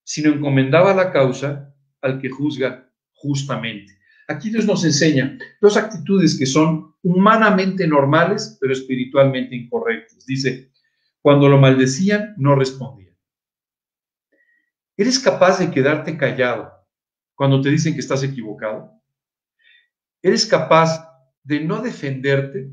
sino encomendaba la causa al que juzga justamente. Aquí Dios nos enseña dos actitudes que son humanamente normales, pero espiritualmente incorrectas. Dice, cuando lo maldecían, no respondía. ¿Eres capaz de quedarte callado cuando te dicen que estás equivocado? ¿Eres capaz de no defenderte?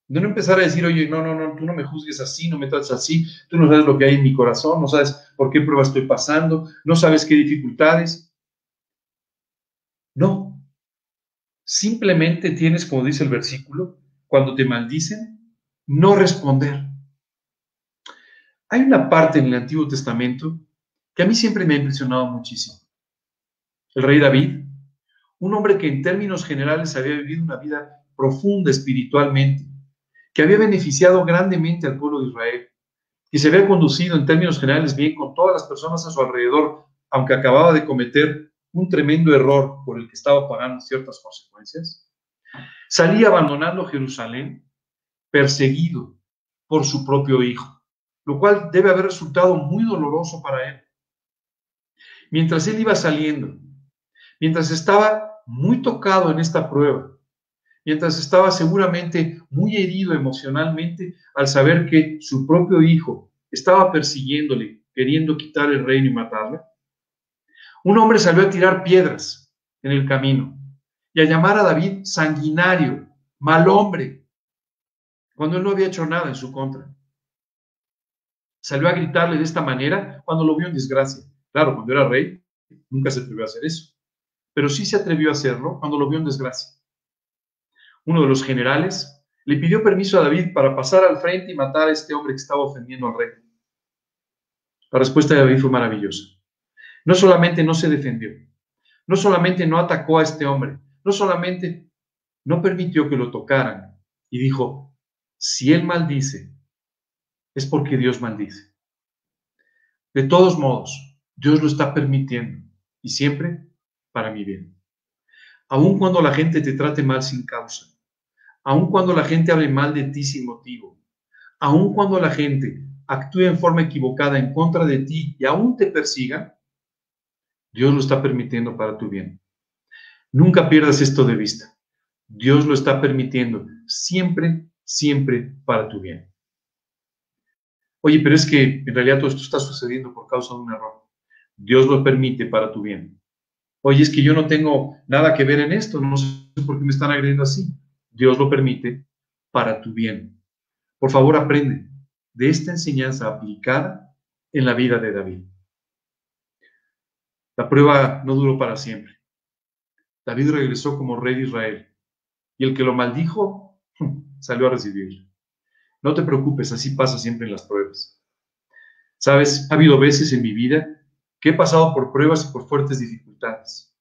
De no empezar a decir, oye, no, tú no me juzgues así, no me trates así, tú no sabes lo que hay en mi corazón, no sabes por qué prueba estoy pasando, no sabes qué dificultades. No. Simplemente tienes, como dice el versículo, cuando te maldicen, no responder. Hay una parte en el Antiguo Testamento que a mí siempre me ha impresionado muchísimo. El rey David, un hombre que en términos generales había vivido una vida profunda espiritualmente, que había beneficiado grandemente al pueblo de Israel, que se había conducido en términos generales bien con todas las personas a su alrededor, aunque acababa de cometer un tremendo error por el que estaba pagando ciertas consecuencias, salía abandonando Jerusalén, perseguido por su propio hijo, lo cual debe haber resultado muy doloroso para él. Mientras él iba saliendo, mientras estaba muy tocado en esta prueba, mientras estaba seguramente muy herido emocionalmente al saber que su propio hijo estaba persiguiéndole, queriendo quitar el reino y matarle, un hombre salió a tirar piedras en el camino y a llamar a David sanguinario, mal hombre, cuando él no había hecho nada en su contra. Salió a gritarle de esta manera cuando lo vio en desgracia. Claro, cuando era rey, nunca se atrevió a hacer eso, pero sí se atrevió a hacerlo cuando lo vio en desgracia. Uno de los generales le pidió permiso a David para pasar al frente y matar a este hombre que estaba ofendiendo al rey. La respuesta de David fue maravillosa. No solamente no se defendió, no solamente no atacó a este hombre, no solamente no permitió que lo tocaran y dijo, si él maldice, es porque Dios maldice. De todos modos, Dios lo está permitiendo y siempre para mi bien. Aun cuando la gente te trate mal sin causa, aun cuando la gente hable mal de ti sin motivo, aun cuando la gente actúe en forma equivocada en contra de ti y aún te persiga, Dios lo está permitiendo para tu bien. Nunca pierdas esto de vista. Dios lo está permitiendo siempre, siempre para tu bien. Oye, pero es que en realidad todo esto está sucediendo por causa de un error. Dios lo permite para tu bien. Oye, es que yo no tengo nada que ver en esto, no sé por qué me están agrediendo así. Dios lo permite para tu bien. Por favor, aprende de esta enseñanza aplicada en la vida de David. La prueba no duró para siempre. David regresó como rey de Israel y el que lo maldijo salió a recibirlo. No te preocupes, así pasa siempre en las pruebas. Sabes, ha habido veces en mi vida que he pasado por pruebas y por fuertes dificultades.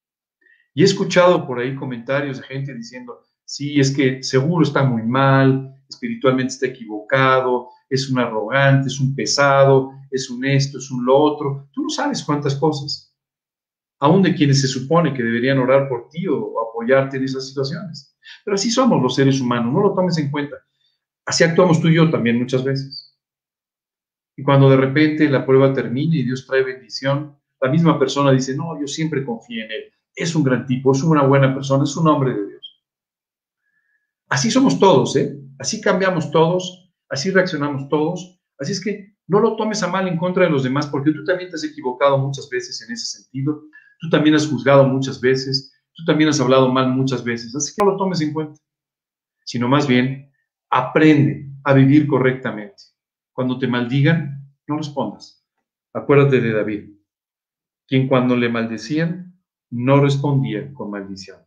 Y he escuchado por ahí comentarios de gente diciendo, sí, es que seguro está muy mal, espiritualmente está equivocado, es un arrogante, es un pesado, es un esto, es un lo otro. Tú no sabes cuántas cosas. Aún de quienes se supone que deberían orar por ti o apoyarte en esas situaciones. Pero así somos los seres humanos, no lo tomes en cuenta. Así actuamos tú y yo también muchas veces. Y cuando de repente la prueba termina y Dios trae bendición, la misma persona dice, no, yo siempre confié en él. Es un gran tipo, es una buena persona, es un hombre de Dios. Así somos todos, ¿eh? Así cambiamos todos, así reaccionamos todos. Así es que no lo tomes a mal en contra de los demás, porque tú también te has equivocado muchas veces en ese sentido. Tú también has juzgado muchas veces, tú también has hablado mal muchas veces, así que no lo tomes en cuenta, sino más bien aprende a vivir correctamente. Cuando te maldigan, no respondas. Acuérdate de David. quien cuando le maldecían no respondía con maldición.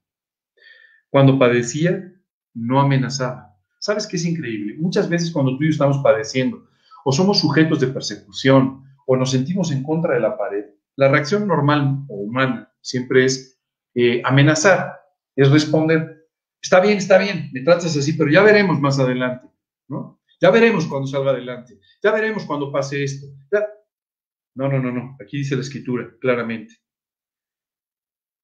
Cuando padecía, no amenazaba. ¿Sabes qué es increíble? Muchas veces cuando tú y yo estamos padeciendo, o somos sujetos de persecución, o nos sentimos en contra de la pared, la reacción normal o humana siempre es amenazar, es responder, está bien, me tratas así, pero ya veremos más adelante, ¿no? Ya veremos cuando salga adelante, ya veremos cuando pase esto. Ya. No, aquí dice la Escritura claramente.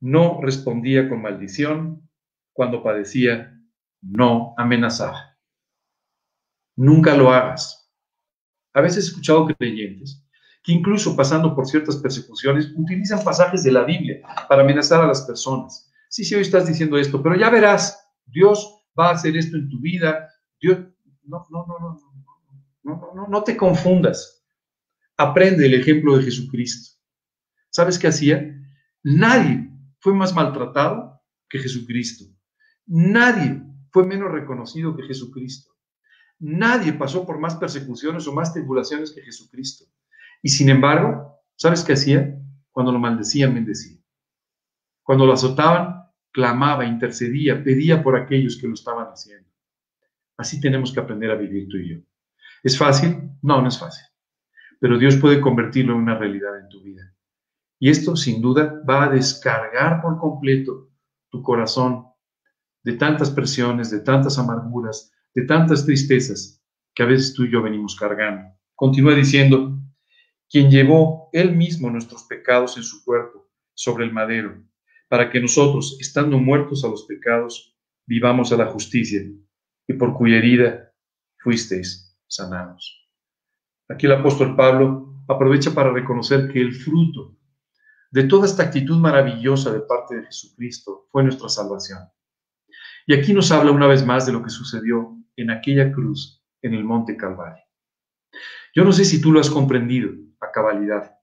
No respondía con maldición, cuando padecía, no amenazaba. Nunca lo hagas. A veces he escuchado creyentes que incluso pasando por ciertas persecuciones utilizan pasajes de la Biblia para amenazar a las personas. Sí, hoy estás diciendo esto, pero ya verás, Dios va a hacer esto en tu vida. Dios, no te confundas. Aprende el ejemplo de Jesucristo. ¿Sabes qué hacía? Nadie fue más maltratado que Jesucristo. Nadie fue menos reconocido que Jesucristo. Nadie pasó por más persecuciones o más tribulaciones que Jesucristo. Y sin embargo, ¿sabes qué hacía? Cuando lo maldecían, bendecía. Cuando lo azotaban, clamaba, intercedía, pedía por aquellos que lo estaban haciendo. Así tenemos que aprender a vivir tú y yo. ¿Es fácil? No es fácil. Pero Dios puede convertirlo en una realidad en tu vida. Y esto, sin duda, va a descargar por completo tu corazón de tantas presiones, de tantas amarguras, de tantas tristezas que a veces tú y yo venimos cargando. Continúa diciendo, quien llevó él mismo nuestros pecados en su cuerpo sobre el madero, para que nosotros, estando muertos a los pecados, vivamos a la justicia, y por cuya herida fuisteis sanados. Aquí el apóstol Pablo aprovecha para reconocer que el fruto de toda esta actitud maravillosa de parte de Jesucristo fue nuestra salvación. Y aquí nos habla una vez más de lo que sucedió en aquella cruz en el Monte Calvario. Yo no sé si tú lo has comprendido a cabalidad.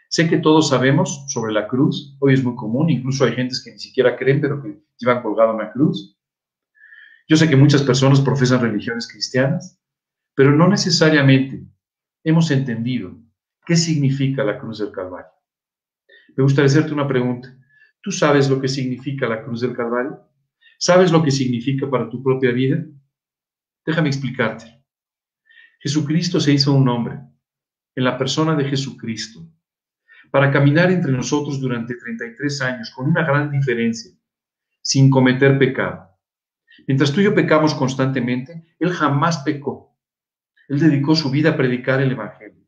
Sé que todos sabemos sobre la cruz, hoy es muy común, incluso hay gentes que ni siquiera creen, pero que llevan colgada una cruz. Yo sé que muchas personas profesan religiones cristianas, pero no necesariamente hemos entendido qué significa la cruz del Calvario. Me gustaría hacerte una pregunta. ¿Tú sabes lo que significa la cruz del Calvario? ¿Sabes lo que significa para tu propia vida? Déjame explicarte. Jesucristo se hizo un hombre en la persona de Jesucristo para caminar entre nosotros durante 33 años con una gran diferencia, sin cometer pecado. Mientras tú y yo pecamos constantemente, Él jamás pecó. Él dedicó su vida a predicar el Evangelio.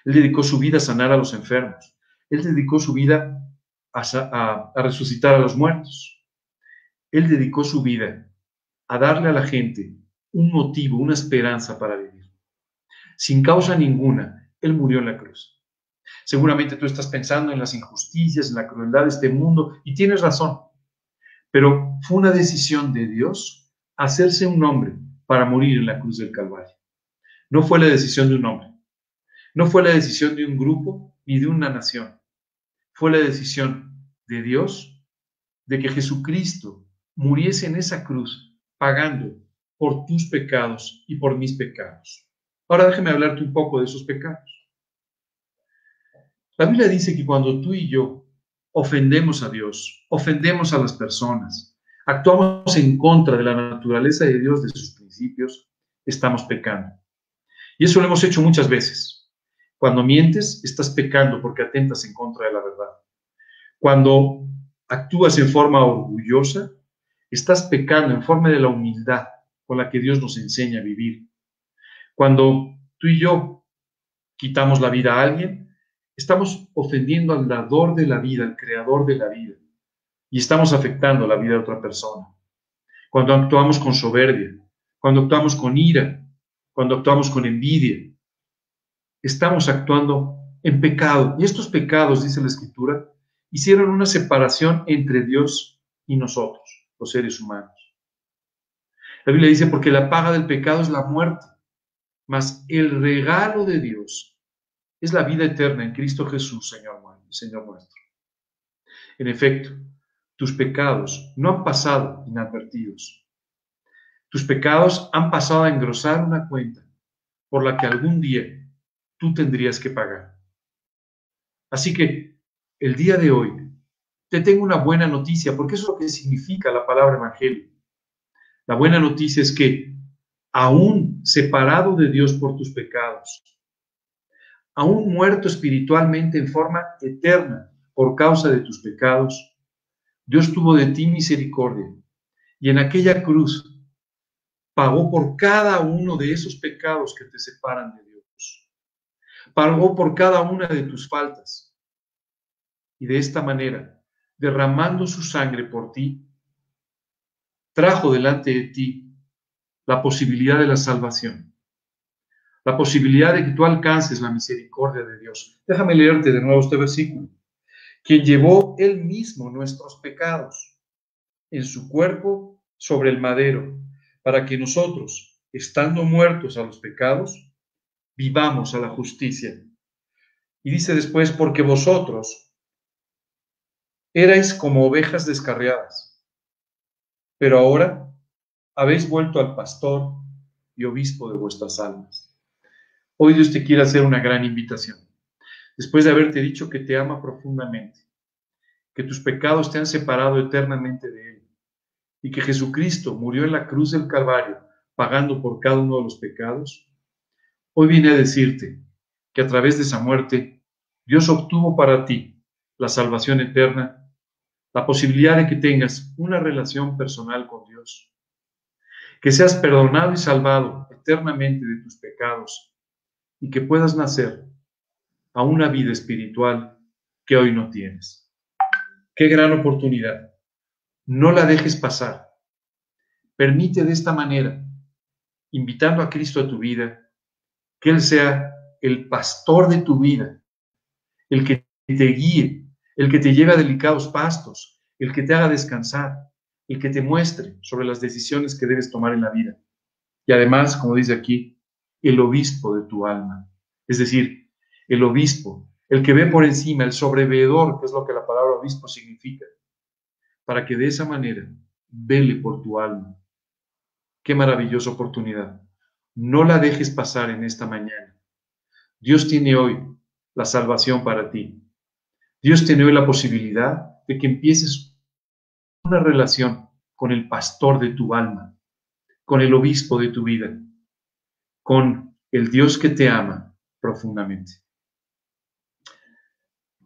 Él dedicó su vida a sanar a los enfermos. Él dedicó su vida a resucitar a los muertos. Él dedicó su vida a darle a la gente un motivo, una esperanza para vivir. Sin causa ninguna, Él murió en la cruz. Seguramente tú estás pensando en las injusticias, en la crueldad de este mundo, y tienes razón. Pero fue una decisión de Dios hacerse un hombre para morir en la cruz del Calvario. No fue la decisión de un hombre. No fue la decisión de un grupo ni de una nación. Fue la decisión de Dios de que Jesucristo muriese en esa cruz pagando por tus pecados y por mis pecados. Ahora déjame hablarte un poco de esos pecados. La Biblia dice que cuando tú y yo ofendemos a Dios, ofendemos a las personas, actuamos en contra de la naturaleza de Dios, de sus principios, estamos pecando. Y eso lo hemos hecho muchas veces. Cuando mientes, estás pecando porque atentas en contra de la verdad. Cuando actúas en forma orgullosa, estás pecando en forma de la humildad con la que Dios nos enseña a vivir. Cuando tú y yo quitamos la vida a alguien, estamos ofendiendo al dador de la vida, al creador de la vida, y estamos afectando la vida de otra persona. Cuando actuamos con soberbia, cuando actuamos con ira, cuando actuamos con envidia, estamos actuando en pecado. Y estos pecados, dice la Escritura, hicieron una separación entre Dios y nosotros, los seres humanos. La Biblia dice, porque la paga del pecado es la muerte, mas el regalo de Dios es la vida eterna en Cristo Jesús, Señor nuestro. En efecto, tus pecados no han pasado inadvertidos. Tus pecados han pasado a engrosar una cuenta por la que algún día tú tendrías que pagar. Así que el día de hoy, te tengo una buena noticia, porque eso es lo que significa la palabra evangelio. La buena noticia es que, aún separado de Dios por tus pecados, aún muerto espiritualmente en forma eterna por causa de tus pecados, Dios tuvo de ti misericordia y en aquella cruz pagó por cada uno de esos pecados que te separan de Dios. Pagó por cada una de tus faltas. Y de esta manera, derramando su sangre por ti, trajo delante de ti la posibilidad de la salvación, la posibilidad de que tú alcances la misericordia de Dios. Déjame leerte de nuevo este versículo. Quien llevó él mismo nuestros pecados en su cuerpo sobre el madero, para que nosotros, estando muertos a los pecados, vivamos a la justicia. Y dice después, porque vosotros erais como ovejas descarriadas, pero ahora habéis vuelto al pastor y obispo de vuestras almas. Hoy Dios te quiere hacer una gran invitación. Después de haberte dicho que te ama profundamente, que tus pecados te han separado eternamente de Él, y que Jesucristo murió en la cruz del Calvario, pagando por cada uno de los pecados, hoy viene a decirte que a través de esa muerte, Dios obtuvo para ti la salvación eterna, la posibilidad de que tengas una relación personal con Dios, que seas perdonado y salvado eternamente de tus pecados y que puedas nacer a una vida espiritual que hoy no tienes. ¡Qué gran oportunidad! No la dejes pasar. Permite de esta manera, invitando a Cristo a tu vida, que Él sea el pastor de tu vida, el que te guíe, el que te lleve a delicados pastos, el que te haga descansar, el que te muestre sobre las decisiones que debes tomar en la vida. Y además, como dice aquí, el obispo de tu alma. Es decir, el obispo, el que ve por encima, el sobreveedor, que es lo que la palabra obispo significa, para que de esa manera vele por tu alma. Qué maravillosa oportunidad. No la dejes pasar en esta mañana. Dios tiene hoy la salvación para ti. Dios tiene hoy la posibilidad de que empieces una relación con el pastor de tu alma, con el obispo de tu vida, con el Dios que te ama profundamente.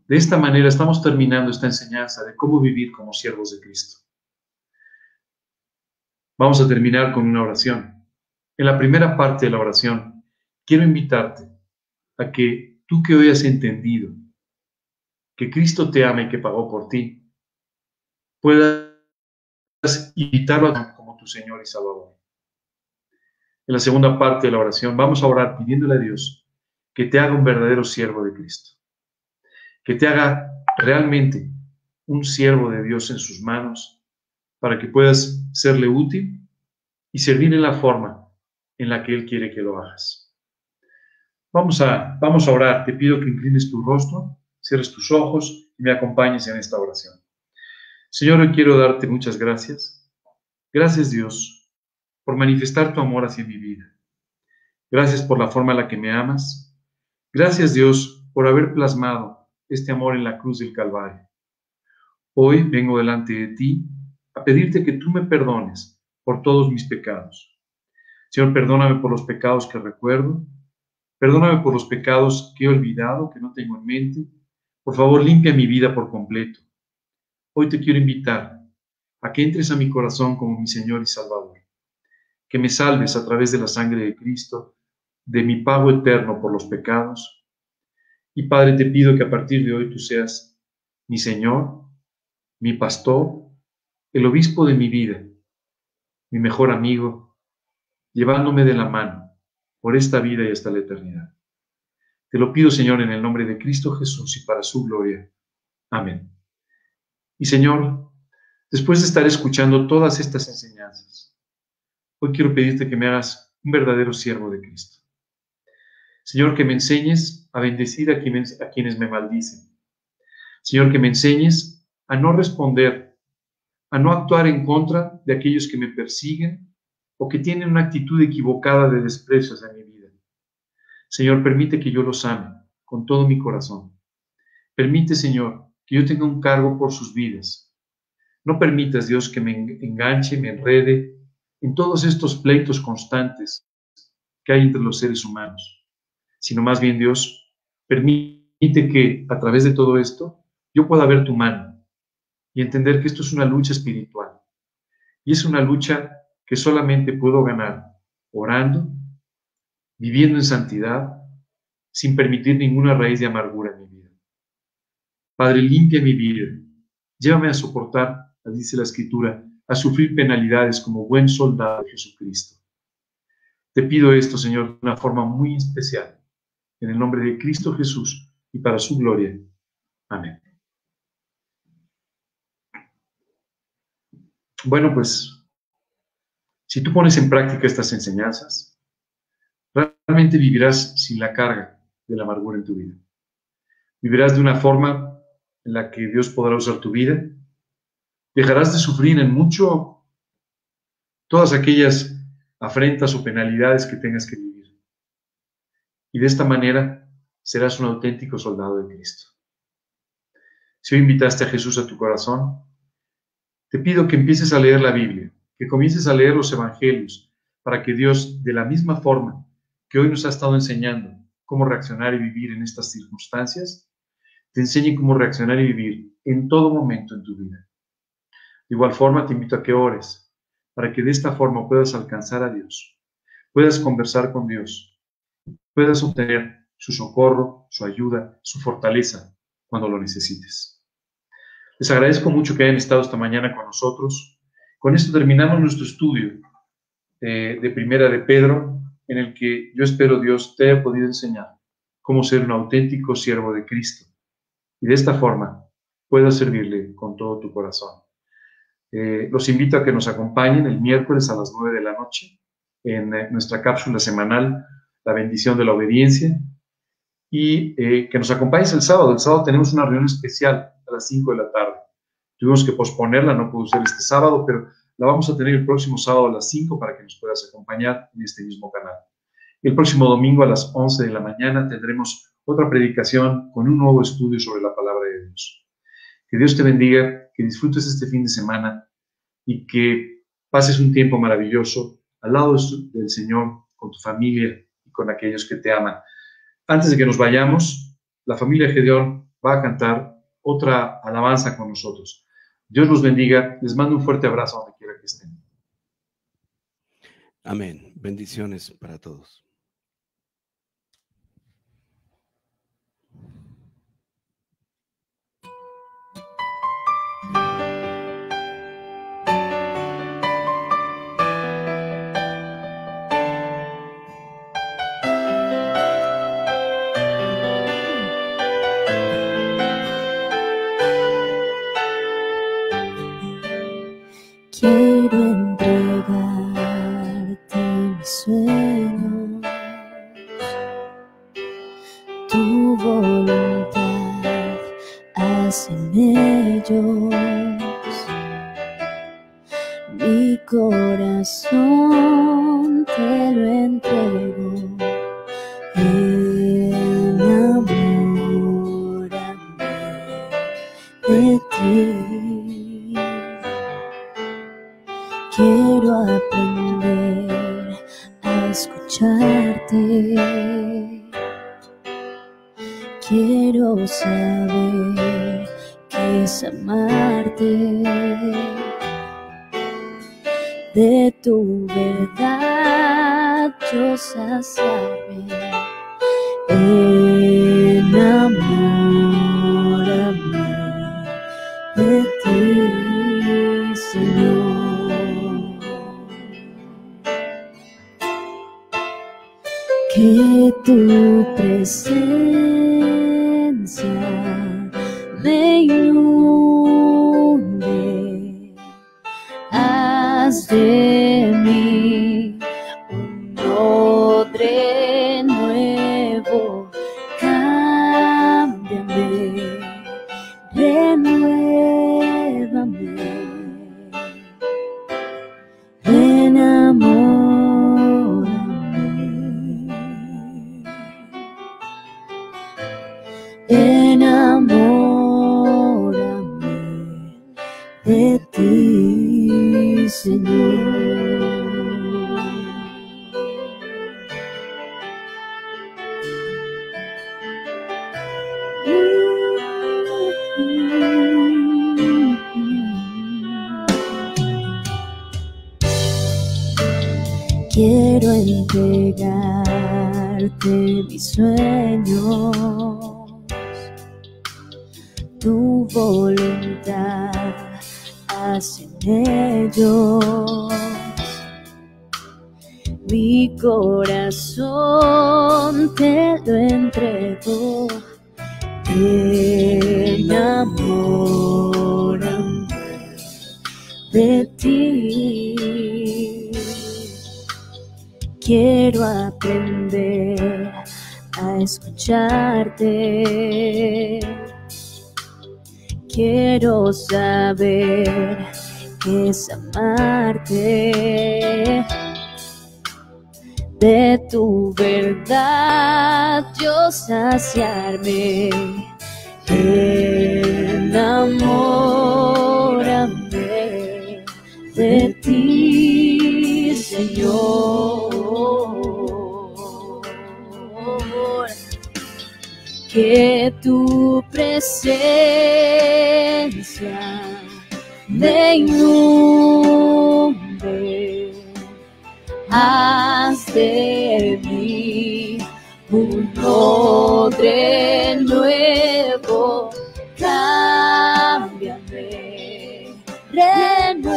De esta manera estamos terminando esta enseñanza de cómo vivir como siervos de Cristo. Vamos a terminar con una oración. En la primera parte de la oración, quiero invitarte a que tú que hoy has entendido que Cristo te ama y que pagó por ti, puedas invitarlo como tu Señor y Salvador. En la segunda parte de la oración, vamos a orar pidiéndole a Dios que te haga un verdadero siervo de Cristo, que te haga realmente un siervo de Dios en sus manos, para que puedas serle útil y servir en la forma en la que Él quiere que lo hagas. Vamos a orar. Te pido que inclines tu rostro, cierres tus ojos y me acompañes en esta oración. Señor, hoy quiero darte muchas gracias. Gracias, Dios, por manifestar tu amor hacia mi vida. Gracias por la forma en la que me amas. Gracias, Dios, por haber plasmado este amor en la cruz del Calvario. Hoy vengo delante de ti a pedirte que tú me perdones por todos mis pecados. Señor, perdóname por los pecados que recuerdo. Perdóname por los pecados que he olvidado, que no tengo en mente. Por favor, limpia mi vida por completo. Hoy te quiero invitar a que entres a mi corazón como mi Señor y Salvador. Que me salves a través de la sangre de Cristo, de mi pago eterno por los pecados. Y Padre, te pido que a partir de hoy tú seas mi Señor, mi pastor, el obispo de mi vida, mi mejor amigo, llevándome de la mano por esta vida y hasta la eternidad. Te lo pido, Señor, en el nombre de Cristo Jesús y para su gloria. Amén. Y Señor, después de estar escuchando todas estas enseñanzas, hoy quiero pedirte que me hagas un verdadero siervo de Cristo. Señor, que me enseñes a bendecir a quienes me maldicen. Señor, que me enseñes a no responder, a no actuar en contra de aquellos que me persiguen o que tienen una actitud equivocada de desprecio hacia mi vida. Señor, permite que yo los ame con todo mi corazón. Permite, Señor, que yo tenga un cargo por sus vidas. No permitas, Dios, que me enganche, me enrede en todos estos pleitos constantes que hay entre los seres humanos, sino más bien, Dios, permite que a través de todo esto yo pueda ver tu mano y entender que esto es una lucha espiritual. Y es una lucha que solamente puedo ganar orando, viviendo en santidad, sin permitir ninguna raíz de amargura en mi vida. Padre, limpia mi vida. Llévame a soportar, dice la Escritura, a sufrir penalidades como buen soldado de Jesucristo. Te pido esto, Señor, de una forma muy especial, en el nombre de Cristo Jesús y para su gloria. Amén. Bueno, pues, si tú pones en práctica estas enseñanzas, realmente vivirás sin la carga de la amargura en tu vida. Vivirás de una forma en la que Dios podrá usar tu vida. Dejarás de sufrir en mucho todas aquellas afrentas o penalidades que tengas que vivir. Y de esta manera serás un auténtico soldado de Cristo. Si hoy invitaste a Jesús a tu corazón, te pido que empieces a leer la Biblia, que comiences a leer los Evangelios, para que Dios, de la misma forma que hoy nos ha estado enseñando cómo reaccionar y vivir en estas circunstancias, te enseñe cómo reaccionar y vivir en todo momento en tu vida. De igual forma, te invito a que ores, para que de esta forma puedas alcanzar a Dios, puedas conversar con Dios, puedas obtener su socorro, su ayuda, su fortaleza cuando lo necesites. Les agradezco mucho que hayan estado esta mañana con nosotros. Con esto terminamos nuestro estudio de Primera de Pedro, en el que yo espero Dios te haya podido enseñar cómo ser un auténtico siervo de Cristo y de esta forma puedas servirle con todo tu corazón. Los invito a que nos acompañen el miércoles a las 9 de la noche en nuestra cápsula semanal, La bendición de la obediencia, y que nos acompañes el sábado. El sábado tenemos una reunión especial a las 5 de la tarde. Tuvimos que posponerla, no pudo ser este sábado, pero la vamos a tener el próximo sábado a las 5 para que nos puedas acompañar en este mismo canal. El próximo domingo a las 11 de la mañana tendremos otra predicación con un nuevo estudio sobre la palabra de Dios. Que Dios te bendiga, que disfrutes este fin de semana y que pases un tiempo maravilloso al lado del Señor, con tu familia y con aquellos que te aman. Antes de que nos vayamos, la familia Gedeón va a cantar otra alabanza con nosotros. Dios los bendiga. Les mando un fuerte abrazo donde quiera que estén. Amén. Bendiciones para todos. Quiero entregarte mis sueños, tu voluntad, haz en ellos. Mi corazón te lo entrego, enamórame de ti. Quiero aprender a escucharte. Quiero saber qué es amarte. De tu verdad yo saciarme. Enamórame de ti, Señor. Que tu presencia me inunde, haz de mí un odre nuevo, cámbiame, renuévame, enamórame. Enamórame entregarte mis sueños, tu voluntad haz en ellos. Mi corazón te lo entrego, enamórame de ti. Quiero aprender a escucharte. Quiero saber qué es amarte. De tu verdad yo saciarme. Enamórame de ti, Señor. Que tu presencia me inunde. Haz de mí un odre nuevo, cámbiame, renuévame,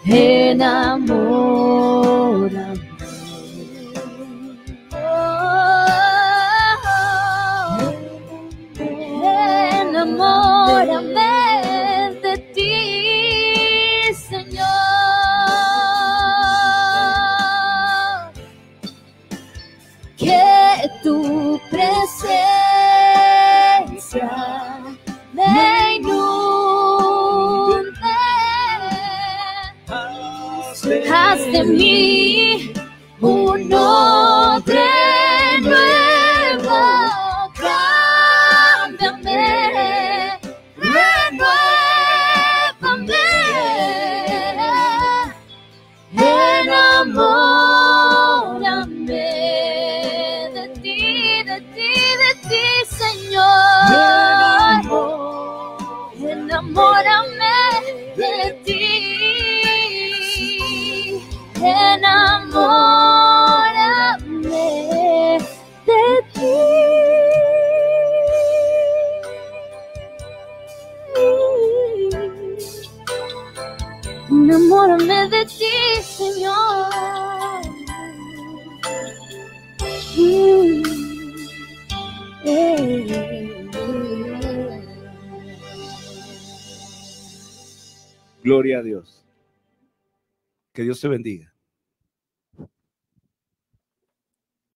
enamórame. Enamórame de ti, Señor, que tu presencia me inunde. Haz de mí un odre nuevo, cámbiame, renuévame, enamórame de ti, Señor. Enamórame de ti, enamórame de ti. Enamórame de ti, Señor. Gloria a Dios. Que Dios te bendiga.